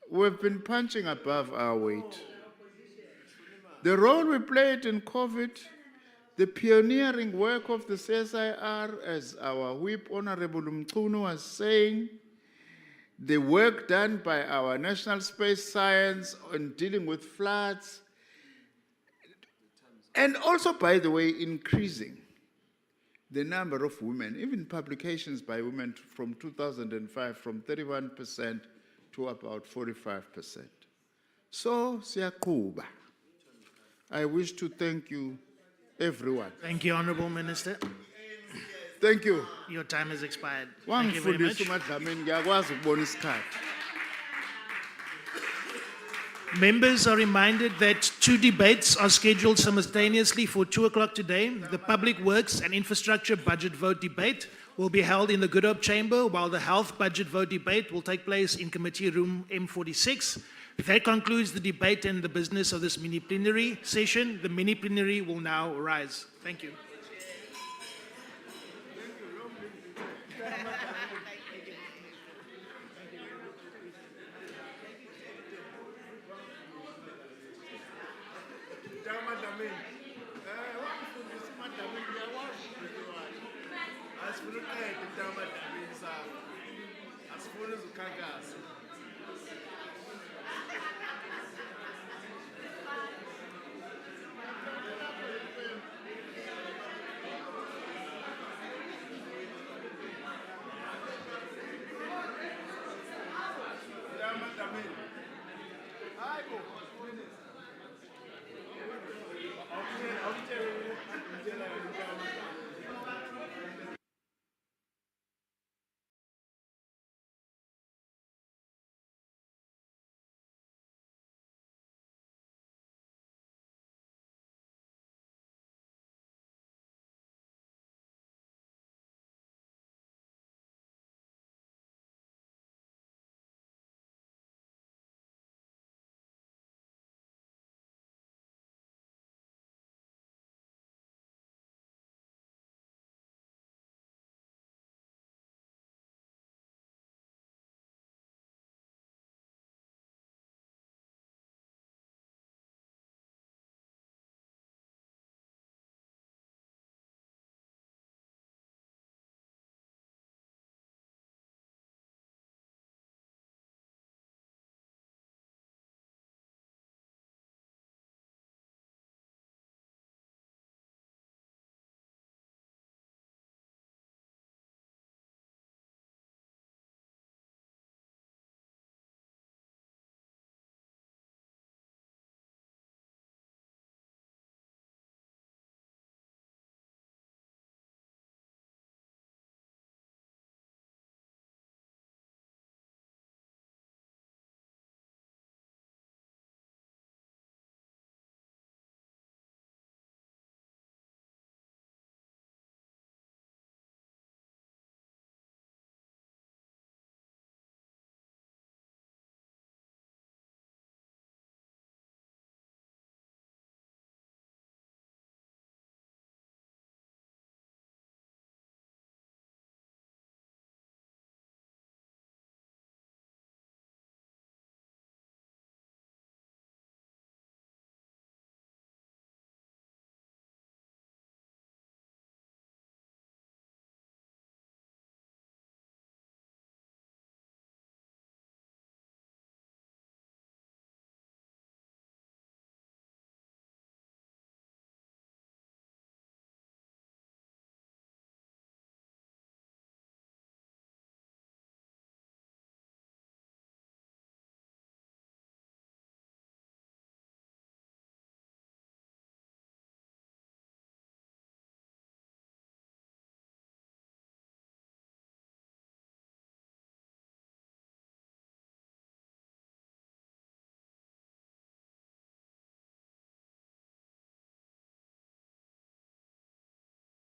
We've been punching above our weight. The role we played in COVID, the pioneering work of the CSIR, as our whip, Honorable Mchunu, was saying, the work done by our National Space Science on dealing with floods, and also, by the way, increasing the number of women, even publications by women from 2005, from 31% to about 45%. So, siyakuba. I wish to thank you, everyone.
Thank you, Honourable Minister.
Thank you.
Your time has expired. Thank you very much. Members are reminded that 2 debates are scheduled simultaneously for 2 o'clock today. The Public Works and Infrastructure Budget Vote debate will be held in the Good Hope Chamber, while the Health Budget Vote debate will take place in Committee Room M46. That concludes the debate and the business of this mini-plenary session. The mini-plenary will now rise. Thank you.
Asifuna ukukhetha into amadamini sabo. Asifuna uzukhankasa.